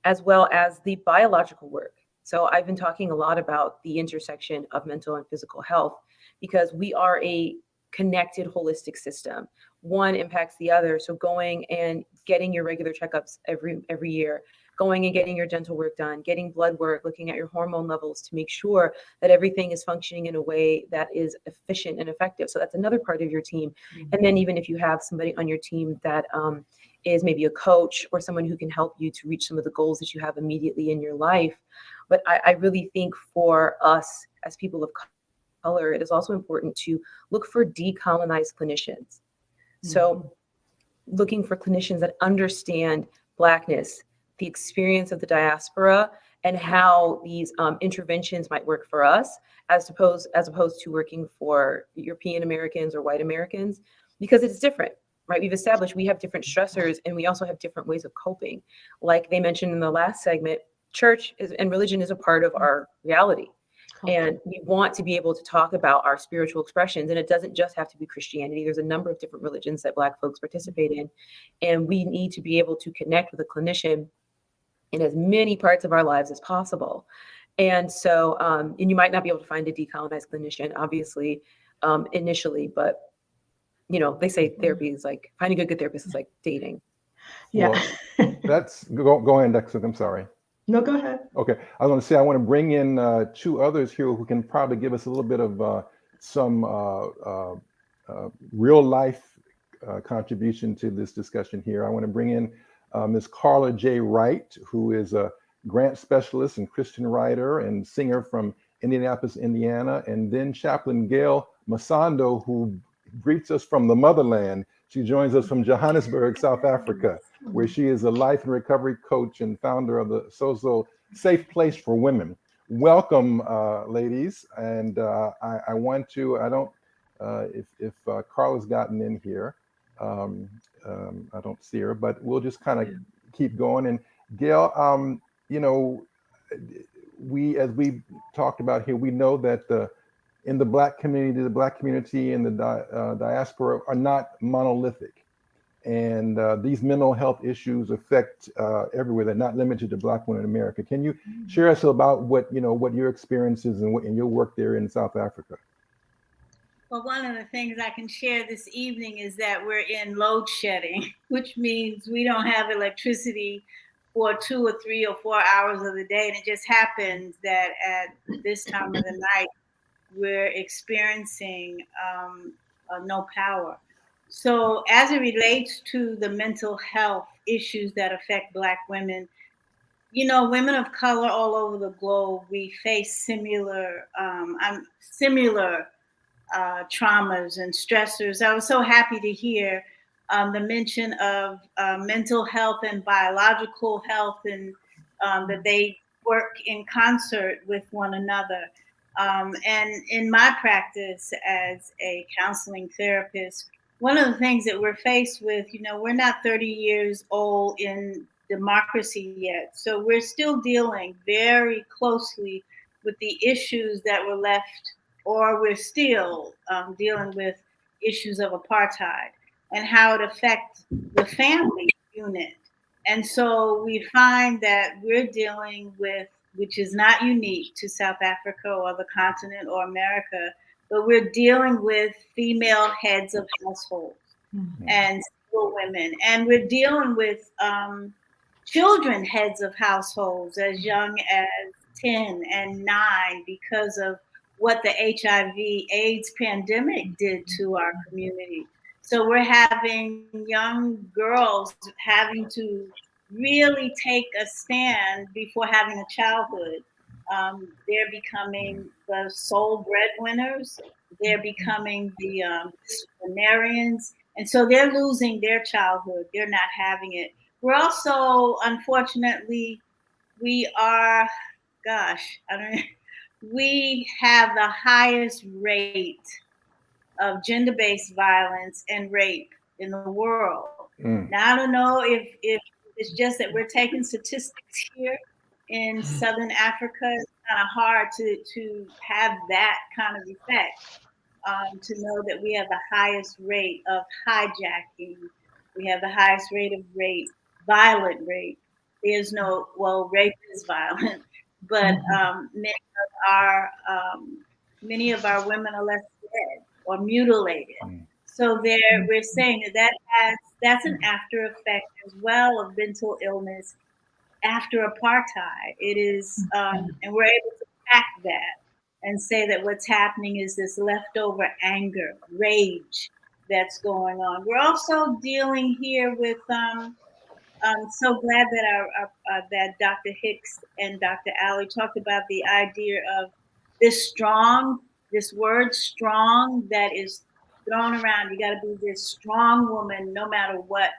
Speaker 10: as well as the biological work. So I've been talking a lot about the intersection of mental and physical health because we are a connected holistic system. One impacts the other. So going and getting your regular checkups every year, going and getting your dental work done, getting blood work, looking at your hormone levels to make sure that everything is functioning in a way that is efficient and effective. So that's another part of your team. And then even if you have somebody on your team that is maybe a coach or someone who can help you to reach some of the goals that you have immediately in your life. But I really think for us as people of color, it is also important to look for decolonized clinicians. So looking for clinicians that understand Blackness, the experience of the diaspora, and how these interventions might work for us, as opposed to working for European Americans or white Americans, because it's different, right? We've established we have different stressors, and we also have different ways of coping. Like they mentioned in the last segment, and religion is a part of our reality. And we want to be able to talk about our spiritual expressions. And it doesn't just have to be Christianity. There's a number of different religions that Black folks participate in. And we need to be able to connect with a clinician in as many parts of our lives as possible. And so, and you might not be able to find a decolonized clinician, obviously, initially, but they say therapy is like finding a good therapist is like dating.
Speaker 9: Yeah.
Speaker 8: Well, that's go ahead, Dexter. I'm sorry.
Speaker 9: No, go ahead.
Speaker 8: Okay, I was going to say I want to bring in two others here who can probably give us a little bit of some real life contribution to this discussion here. I want to bring in Ms. Carla J. Wright, who is a grant specialist and Christian writer and singer from Indianapolis, Indiana, and then Chaplain Gail Masando, who greets us from the motherland. She joins us from Johannesburg, South Africa, where she is a life and recovery coach and founder of the Sozo Safe Place for Women. Welcome, ladies. And I want to, I don't, if Carla's gotten in here, I don't see her, but we'll just kind of keep going. And Gail, as we talked about here, we know that in the Black community and the diaspora are not monolithic. And these mental health issues affect everywhere. They're not limited to Black women in America. Can you share us about what your experiences and your work there in South Africa?
Speaker 11: Well, one of the things I can share this evening is that we're in load shedding, which means we don't have electricity for 2 or 3 or 4 hours of the day. And it just happens that at this time of the night, we're experiencing no power. So as it relates to the mental health issues that affect Black women, women of color all over the globe, we face similar traumas and stressors. I was so happy to hear the mention of mental health and biological health, and that they work in concert with one another. And in my practice as a counseling therapist, one of the things that we're faced with, we're not 30 years old in democracy yet. So we're still dealing very closely with the issues that were left, or we're still dealing with issues of apartheid and how it affects the family unit. And so we find that we're dealing with, which is not unique to South Africa or the continent or America, but we're dealing with female heads of households and single women. And we're dealing with children heads of households as young as 10 and 9 because of what the HIV/AIDS pandemic did to our community. So we're having young girls having to really take a stand before having a childhood. They're becoming the sole breadwinners. They're becoming the disciplinarians. And so they're losing their childhood. They're not having it. We're also, unfortunately, we are, gosh, we have the highest rate of gender-based violence and rape in the world.
Speaker 8: Mm.
Speaker 11: Now, I don't know if it's just that we're taking statistics here in Southern Africa. It's kind of hard to have that kind of effect. To know that we have the highest rate of hijacking, we have the highest rate of rape, violent rape. There's no, well, rape is violent, but many of our women are left dead or mutilated. So there, we're saying that's an after effect as well of mental illness after apartheid. It is, and we're able to track that and say that what's happening is this leftover anger, rage that's going on. We're also dealing here with. I'm so glad that that Dr. Hicks and Dr. Alley talked about the idea of this word strong that is thrown around. You got to be this strong woman no matter what.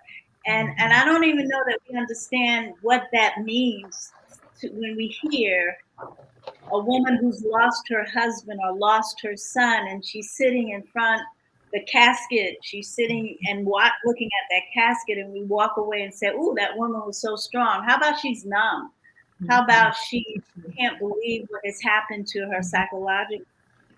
Speaker 11: And I don't even know that we understand what that means when we hear a woman who's lost her husband or lost her son, and she's sitting in front the casket. She's sitting and looking at that casket, and we walk away and say, "Ooh, that woman was so strong." How about she's numb? How about she can't believe what has happened to her psychologically,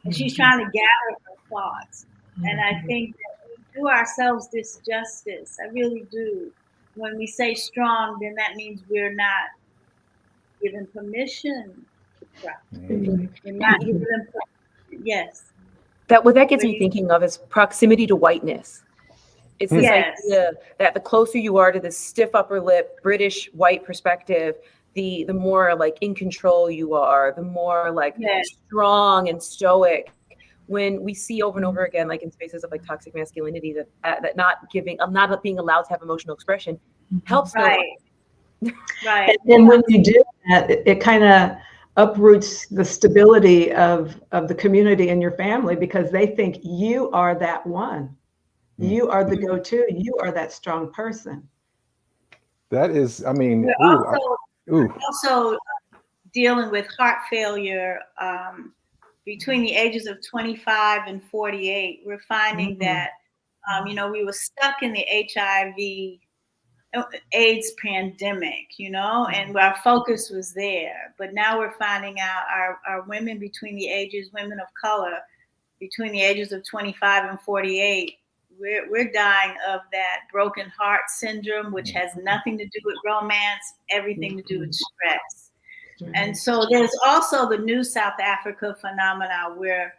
Speaker 11: and she's trying to gather her thoughts? And I think that we do ourselves this justice. I really do. When we say strong, then that means we're not given permission to cry. We're not given permission. Yes.
Speaker 10: What that gets me thinking of is proximity to whiteness. It's this idea that the closer you are to this stiff upper lip British white perspective, the more like in control you are, the more like strong and stoic. When we see over and over again, like in spaces of like toxic masculinity, that not being allowed to have emotional expression helps.
Speaker 11: Right. Right.
Speaker 9: And when you do that, it kind of uproots the stability of the community and your family, because they think you are that one. You are the go-to. You are that strong person.
Speaker 8: That is, I mean,
Speaker 11: we're also dealing with heart failure between the ages of 25 and 48. We're finding that, we were stuck in the HIV AIDS pandemic, and our focus was there. But now we're finding out our women women of color, between the ages of 25 and 48, we're dying of that broken heart syndrome, which has nothing to do with romance, everything to do with stress. And so there's also the new South Africa phenomena where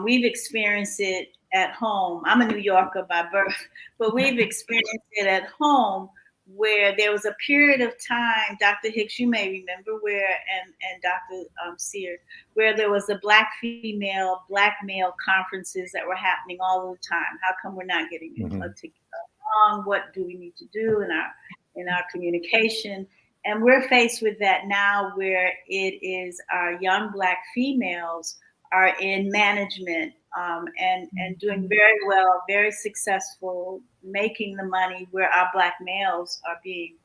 Speaker 11: we've experienced it at home. I'm a New Yorker by birth, but we've experienced it at home, where there was a period of time, Dr. Hicks, you may remember, where, and Dr. Sears, where there was the black male conferences that were happening all the time. How come we're not getting along? What do we need to do in our communication? And we're faced with that now, where it is our young Black females are in management and doing very well, very successful, making the money, where our Black males are being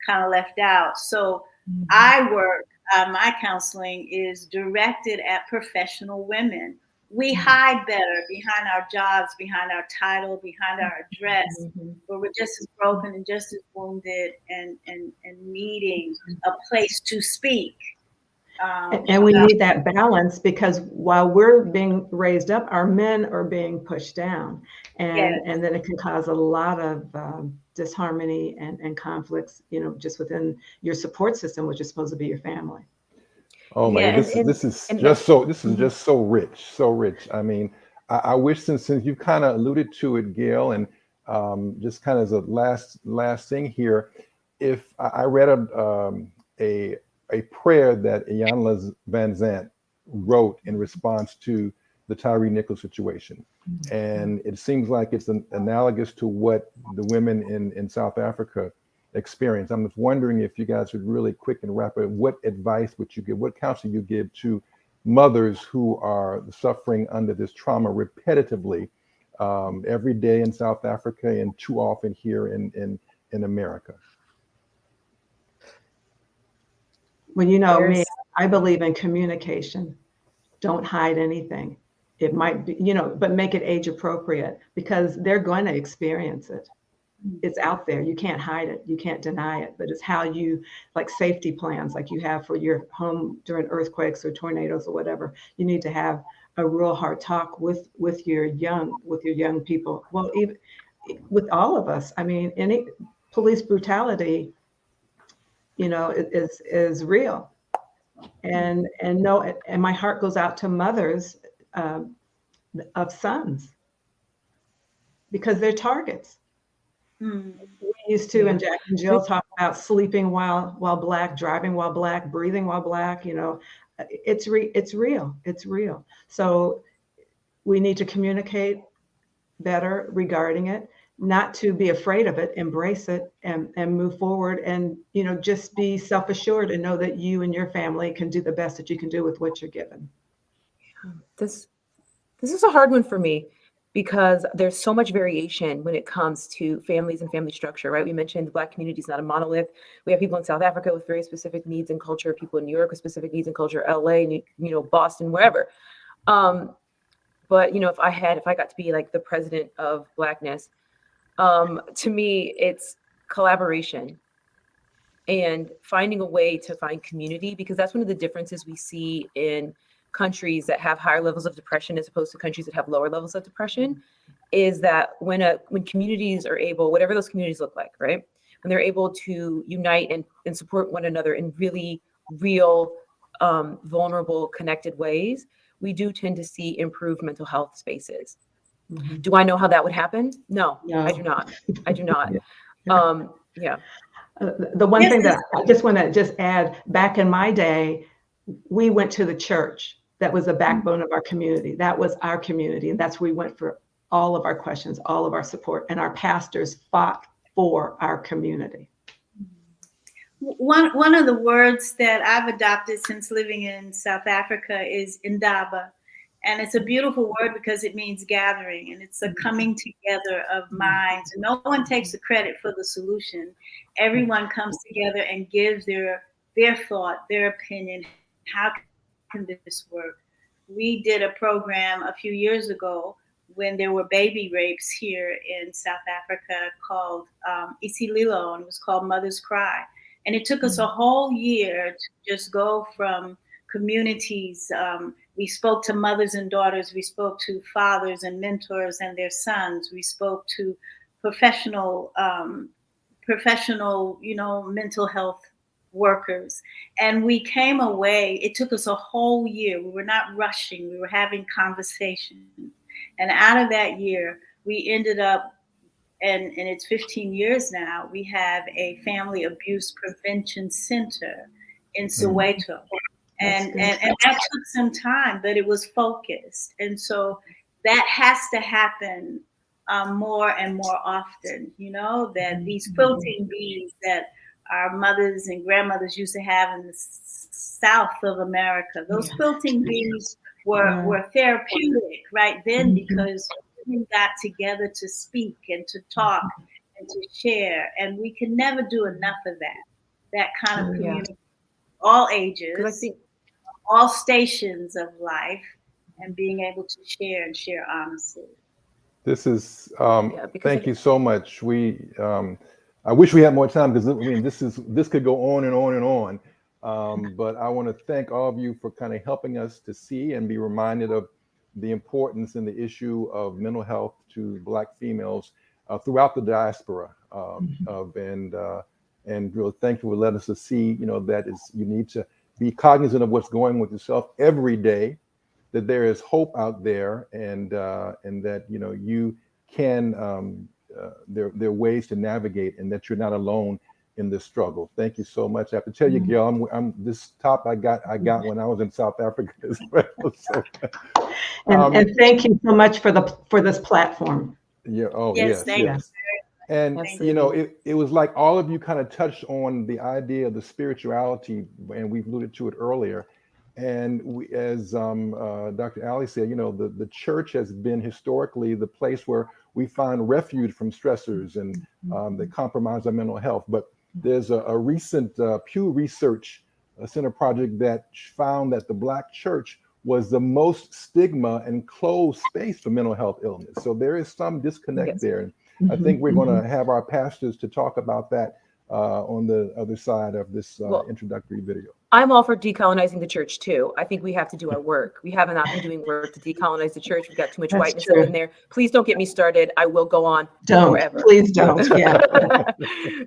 Speaker 11: kind of left out. So I work, my counseling is directed at professional women. We hide better behind our jobs, behind our title, behind our address, but we're just as broken and just as wounded and needing a place to speak.
Speaker 9: And we need that balance, because while we're being raised up, our men are being pushed down, and then it can cause a lot of disharmony and conflicts, just within your support system, which is supposed to be your family.
Speaker 8: Oh man, this is just so rich. I mean, I wish, since you kind of alluded to it, Gail, and just kind of as a last thing here, if I read a prayer that Iyanla Vanzant wrote in response to the Tyree Nichols situation. And it seems like it's analogous to what the women in South Africa experience. I'm just wondering if you guys would really quick and rapid, what advice would you give, what counsel you give to mothers who are suffering under this trauma repetitively every day in South Africa and too often here in America?
Speaker 9: Well, me, I believe in communication. Don't hide anything. It might be, you know, but make it age appropriate, because they're going to experience it. It's out there. You can't hide it. You can't deny it. But it's how you, like safety plans, like you have for your home during earthquakes or tornadoes or whatever. You need to have a real hard talk with your young people. Well, even with all of us. I mean, any police brutality, you know, is real. And no, and my heart goes out to mothers of sons, because they're targets.
Speaker 11: Mm.
Speaker 9: We used to, and Jack and Jill talk about sleeping while Black, driving while Black, breathing while Black. You know, it's real. It's real. So we need to communicate better regarding it, not to be afraid of it, embrace it, and move forward, and, you know, just be self-assured and know that you and your family can do the best that you can do with what you're given.
Speaker 10: This is a hard one for me, because there's so much variation when it comes to families and family structure, right? We mentioned the Black community is not a monolith. We have people in South Africa with very specific needs and culture, people in New York with specific needs and culture, LA, you know, Boston, wherever. But, you know, if I got to be like the president of Blackness, to me, it's collaboration and finding a way to find community, because that's one of the differences we see in countries that have higher levels of depression as opposed to countries that have lower levels of depression, is that when communities are able, whatever those communities look like, right? When they're able to unite and support one another in really real, vulnerable, connected ways, we do tend to see improved mental health spaces. Mm-hmm. Do I know how that would happen? No, I do not. I do not. Yeah.
Speaker 9: The one thing that I just want to just add, back in my day, we went to the church. That was the backbone of our community. That was our community. And that's where we went for all of our questions, all of our support. And our pastors fought for our community.
Speaker 11: One of the words that I've adopted since living in South Africa is indaba. And it's a beautiful word because it means gathering, and it's a coming together of minds. No one takes the credit for the solution. Everyone comes together and gives their thought, their opinion. How can this work? We did a program a few years ago when there were baby rapes here in South Africa called Isililo, and it was called Mother's Cry. And it took us a whole year to just go from communities. We spoke to mothers and daughters. We spoke to fathers and mentors and their sons. We spoke to professional, mental health workers. And we came away, it took us a whole year. We were not rushing. We were having conversations. And out of that year, we ended up, and it's 15 years now, we have a family abuse prevention center in Soweto. And that took some time, but it was focused. And so that has to happen more and more often, you know, that these quilting bees that our mothers and grandmothers used to have in the South of America, those quilting bees were therapeutic right then, because women got together to speak and to talk and to share. And we can never do enough of that kind of community, all ages, all stations of life, and being able to share honestly.
Speaker 8: This is, thank you so much. I wish we had more time, because I mean, this could go on and on and on. But I want to thank all of you for kind of helping us to see and be reminded of the importance and the issue of mental health to Black females throughout the diaspora. And really thankful for letting us see, you know, that you need to be cognizant of what's going on with yourself every day, that there is hope out there, and that, you know, you can, there are ways to navigate, and that you're not alone in this struggle. Thank you so much. I have to tell you, Gail, I'm this top I got when I was in South Africa as well. So,
Speaker 9: and thank you so much for this platform.
Speaker 8: Yeah. Oh, yes. And
Speaker 10: absolutely.
Speaker 8: you know, it was like all of you kind of touched on the idea of the spirituality, and we've alluded to it earlier. And as Dr. Ali said, you know, the church has been historically the place where we find refuge from stressors and that compromise our mental health. But there's a recent Pew Research Center project that found that the Black church was the most stigma and closed space for mental health illness. So there is some disconnect
Speaker 10: Yes.
Speaker 8: there. And I think we're going to have our pastors to talk about that on the other side of this introductory video.
Speaker 10: I'm all for decolonizing the church too. I think we have to do our work. We have not been doing work to decolonize the church. We've got too much
Speaker 9: That's
Speaker 10: whiteness
Speaker 9: true.
Speaker 10: up in there. Please don't get me started. I will go on
Speaker 9: Don't.
Speaker 10: forever.
Speaker 9: Please don't. Yeah.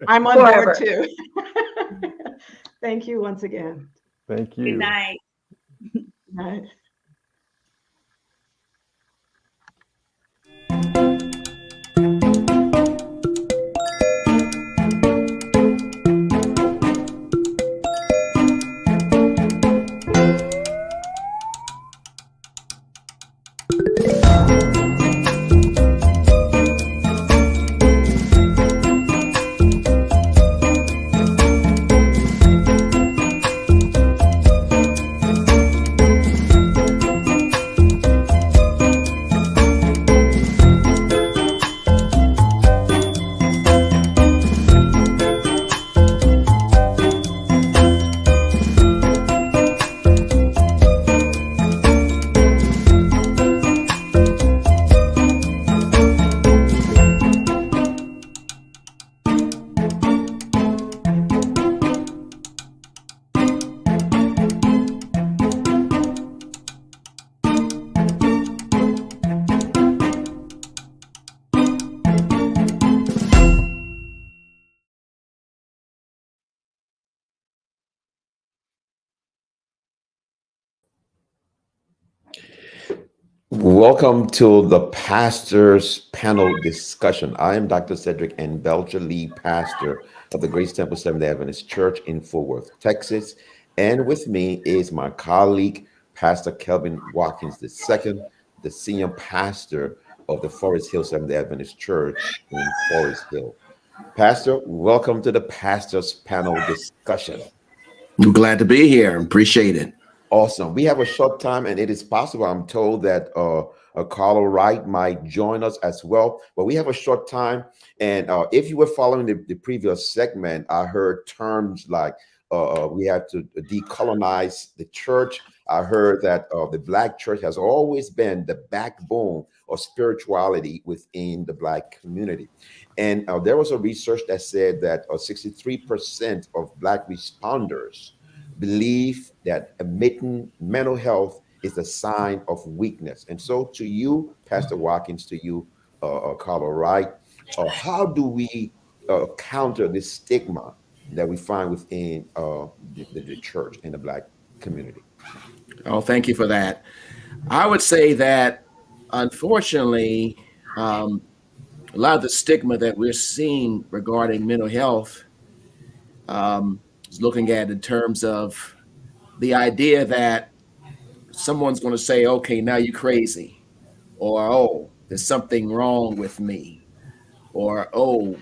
Speaker 9: I'm on
Speaker 10: Forever.
Speaker 9: board too. Thank you once again.
Speaker 8: Thank you.
Speaker 11: Good night.
Speaker 9: Good night.
Speaker 2: Welcome to the Pastors Panel Discussion. I am Dr. Cedric N. Belcher, lead pastor of the Grace Temple Seventh-day Adventist Church in Fort Worth, Texas. And with me is my colleague, Pastor Kelvin Watkins II, the senior pastor of the Forest Hill Seventh-day Adventist Church in Forest Hill. Pastor, welcome to the Pastors Panel Discussion.
Speaker 12: I'm glad to be here. Appreciate it.
Speaker 2: Awesome. We have a short time, and it is possible, I'm told, that Carla Wright might join us as well. But we have a short time, and if you were following the previous segment, I heard terms like we have to decolonize the church. I heard that the Black church has always been the backbone of spirituality within the Black community. And there was a research that said that 63% of Black responders believe that admitting mental health is a sign of weakness. And so to you, Pastor Watkins, to you, Carla Wright, how do we counter this stigma that we find within the church and the Black community?
Speaker 12: Oh, thank you for that. I would say that, unfortunately, a lot of the stigma that we're seeing regarding mental health is looking at in terms of the idea that someone's going to say, okay, now you're crazy, or, oh, there's something wrong with me, or, oh,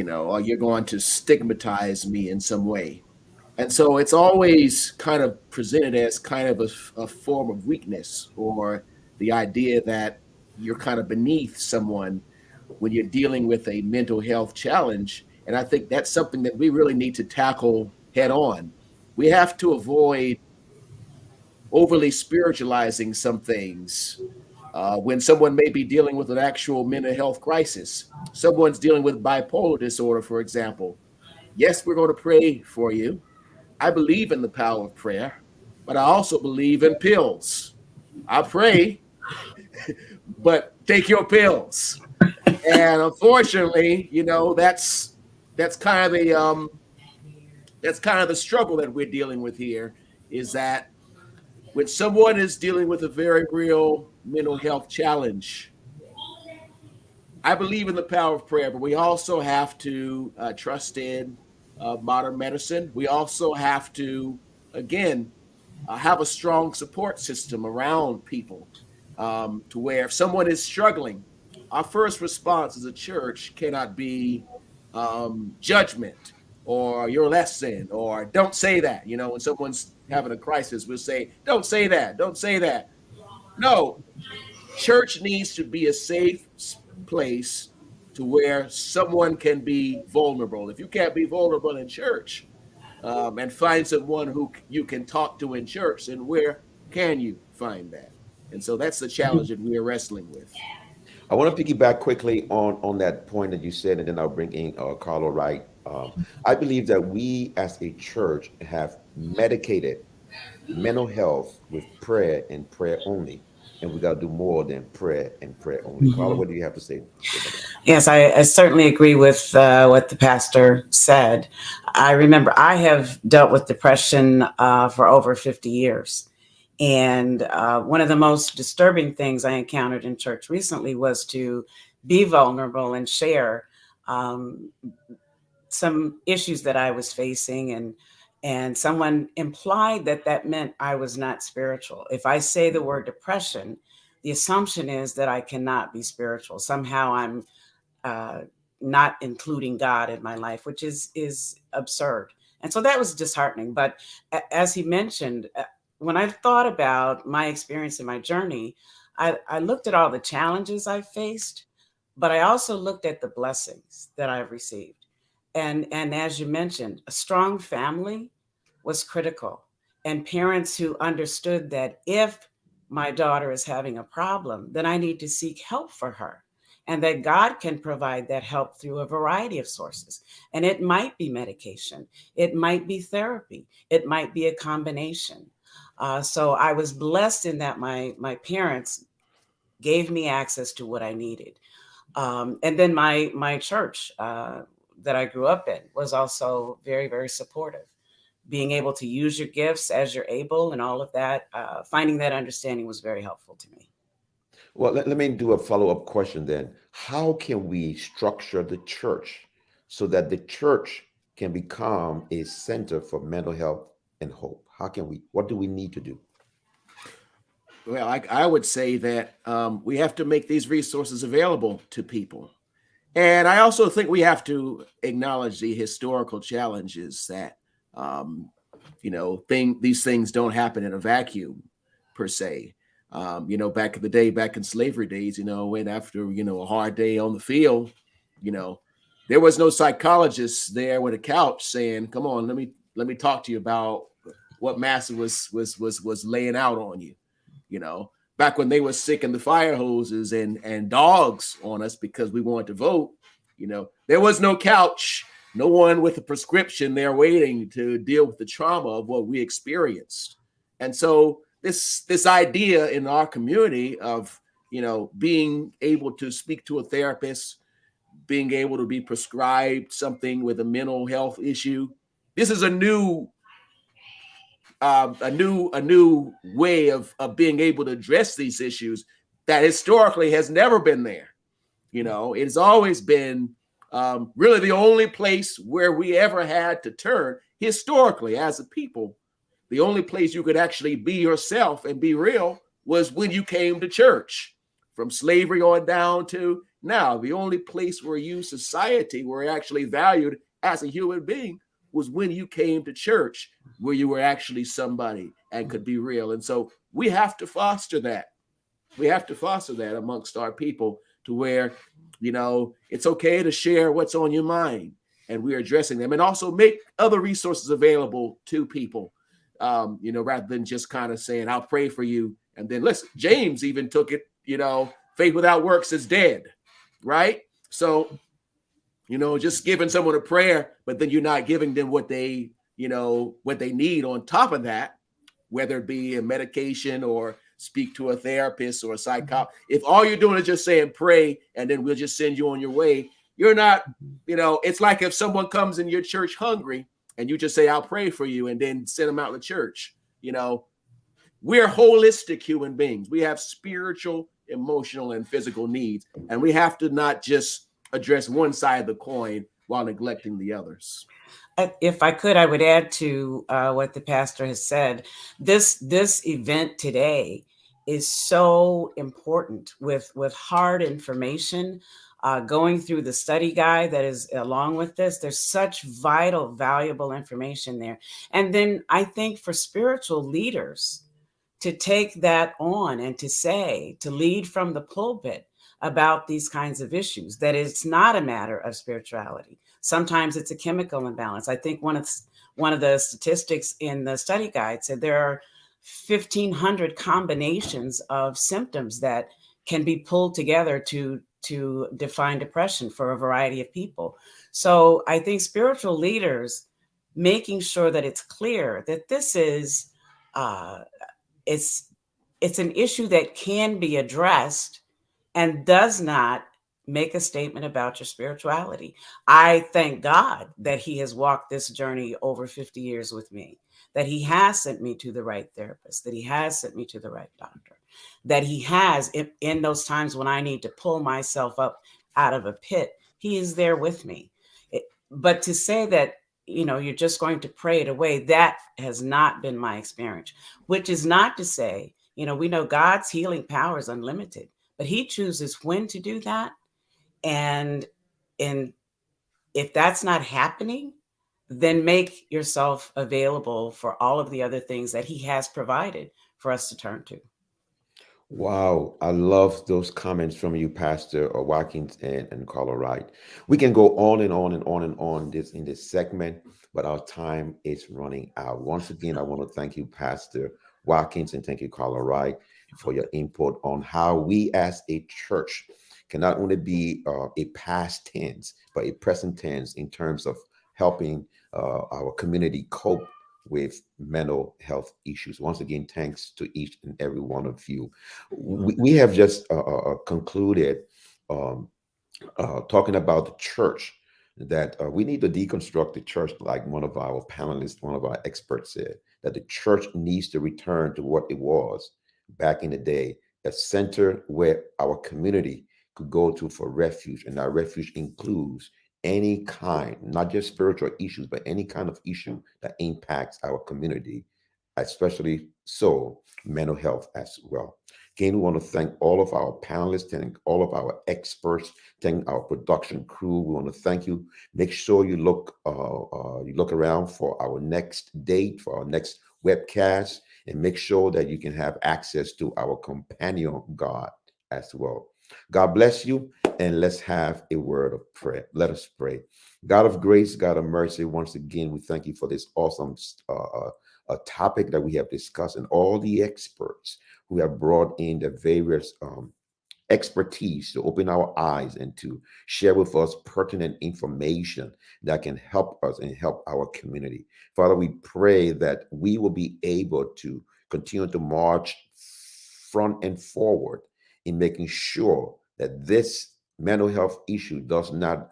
Speaker 12: or you're going to stigmatize me in some way. And so it's always kind of presented as kind of a form of weakness, or the idea that you're kind of beneath someone when you're dealing with a mental health challenge. And I think that's something that we really need to tackle head on. We have to avoid overly spiritualizing some things. When someone may be dealing with an actual mental health crisis, someone's dealing with bipolar disorder, for example. Yes, we're going to pray for you. I believe in the power of prayer, but I also believe in pills. I pray, but take your pills. And unfortunately, that's kind of the struggle that we're dealing with here, is that when someone is dealing with a very real mental health challenge, I believe in the power of prayer, but we also have to trust in modern medicine. We also have to, again, have a strong support system around people, to where if someone is struggling, our first response as a church cannot be judgment or you're less than, or don't say that. When someone's having a crisis, we'll say, don't say that, don't say that. No, church needs to be a safe place to where someone can be vulnerable. If you can't be vulnerable in church, and find someone who you can talk to in church, and Can you find that? And so that's the challenge that we are wrestling with.
Speaker 2: I want to piggyback quickly on that point that you said, and then I'll bring in Carlo. Right, I believe that we as a church have medicated mental health with prayer and prayer only, and we got to do more than prayer and prayer only. Carlo, what do you have to say about that?
Speaker 13: Yes, I certainly agree with what the pastor said. I remember I have dealt with depression for over 50 years. And one of the most disturbing things I encountered in church recently was to be vulnerable and share um, some issues that I was facing, and someone implied that that meant I was not spiritual. If I say the word depression, the assumption is that I cannot be spiritual. Somehow I'm uh, not including God in my life, which is absurd. And so that was disheartening. But as he mentioned, when I thought about my experience in my journey, I looked at all the challenges I faced, but I also looked at the blessings that I've received. And as you mentioned, a strong family was critical, and parents who understood that if my daughter is having a problem, then I need to seek help for her, and that God can provide that help through a variety of sources. And it might be medication, it might be therapy, it might be a combination. So I was blessed in that my parents gave me access to what I needed. And then my church that I grew up in was also very, very supportive. Being able to use your gifts as you're able and all of that, finding that understanding was very helpful to me.
Speaker 2: Well, let me do a follow-up question then. How can we structure the church so that the church can become a center for mental health and hope? How can we, what do we need to do?
Speaker 12: Well, I would say that we have to make these resources available to people. And I also think we have to acknowledge the historical challenges that, these things don't happen in a vacuum per se. Back in the day, back in slavery days, when after, a hard day on the field, you know, there was no psychologist there with a couch saying, come on, let me talk to you about what master was laying out on you. Back when they were sick in the fire hoses and dogs on us because we wanted to vote, there was no couch, no one with a prescription there waiting to deal with the trauma of what we experienced. And so this idea in our community of, being able to speak to a therapist, being able to be prescribed something with a mental health issue, this is a new way of being able to address these issues that historically has never been there. It's always been really the only place where we ever had to turn historically as a people. The only place you could actually be yourself and be real was when you came to church. From slavery on down to now, the only place where you, society, were actually valued as a human being was when you came to church, where you were actually somebody and could be real. And so we have to foster that. We have to foster that amongst our people to where, it's okay to share what's on your mind, and we're addressing them, and also make other resources available to people, rather than just kind of saying, I'll pray for you. And then listen, James even took it, faith without works is dead, right? So, just giving someone a prayer, but then you're not giving them what they need on top of that, whether it be a medication or speak to a therapist or a psychologist. If all you're doing is just saying pray and then we'll just send you on your way, you're not, it's like if someone comes in your church hungry and you just say, I'll pray for you, and then send them out to church. We're holistic human beings. We have spiritual, emotional, and physical needs, and we have to not just address one side of the coin while neglecting the others.
Speaker 13: If I could, I would add to what the pastor has said. This event today is so important with hard information. Going through the study guide that is along with this, there's such vital, valuable information there. And then I think for spiritual leaders to take that on and to lead from the pulpit about these kinds of issues, that it's not a matter of spirituality. Sometimes it's a chemical imbalance. I think one of the statistics in the study guide said there are 1,500 combinations of symptoms that can be pulled together to define depression for a variety of people. So I think spiritual leaders making sure that it's clear that this is it's an issue that can be addressed and does not make a statement about your spirituality. I thank God that he has walked this journey over 50 years with me, that he has sent me to the right therapist, that he has sent me to the right doctor, that he has, in those times when I need to pull myself up out of a pit, he is there with me. But to say that, you're just going to pray it away, that has not been my experience, which is not to say, we know God's healing power is unlimited, but he chooses when to do that. And if that's not happening, then make yourself available for all of the other things that he has provided for us to turn to.
Speaker 2: Wow, I love those comments from you, Pastor Watkins and Carla Wright. We can go on and on and on and on in this segment, but our time is running out. Once again, I want to thank you, Pastor Watkins, and thank you, Carla Wright, for your input on how we as a church can not only be a past tense, but a present tense in terms of helping our community cope with mental health issues. Once again, thanks to each and every one of you. We have just concluded talking about the church, that we need to deconstruct the church, like one of our panelists, one of our experts said, that the church needs to return to what it was back in the day, a center where our community could go to for refuge. And our refuge includes any kind, not just spiritual issues, but any kind of issue that impacts our community, especially so mental health as well. Again, we want to thank all of our panelists, thank all of our experts, thank our production crew. We want to thank you. Make sure you look around for our next date, for our next webcast, and make sure that you can have access to our companion God as well. God bless you, and let's have a word of prayer. Let us pray. God of grace, God of mercy, once again, we thank you for this awesome topic that we have discussed, and all the experts who have brought in the various expertise to open our eyes and to share with us pertinent information that can help us and help our community. Father, we pray that we will be able to continue to march front and forward in making sure that this mental health issue does not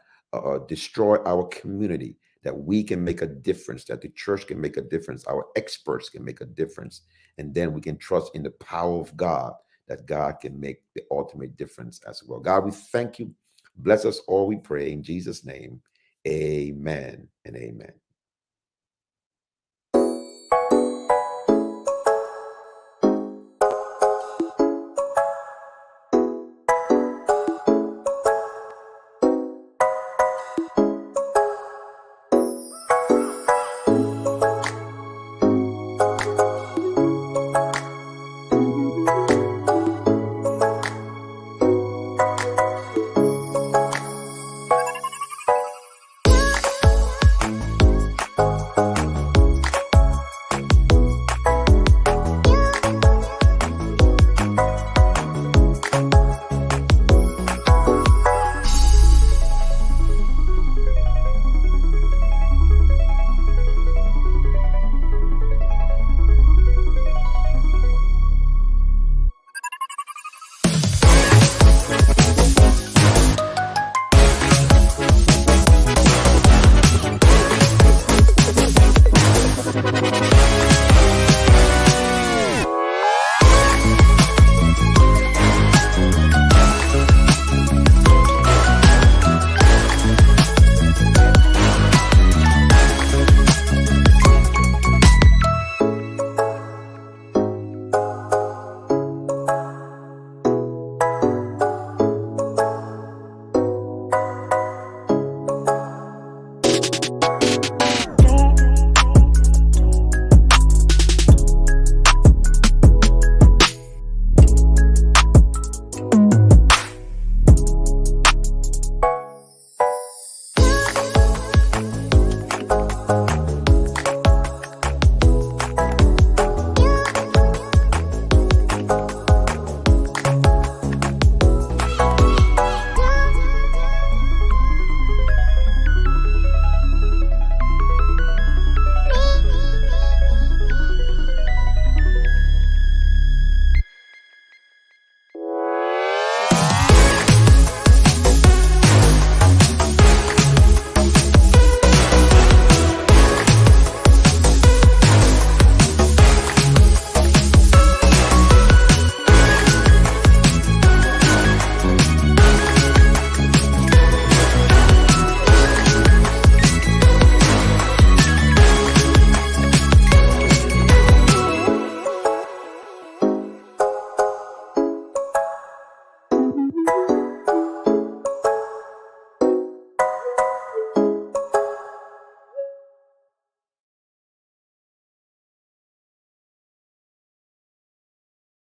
Speaker 2: destroy our community, that we can make a difference, that the church can make a difference, our experts can make a difference, and then we can trust in the power of God, that God can make the ultimate difference as well. God, we thank you. Bless us all, we pray in Jesus' name. Amen and amen.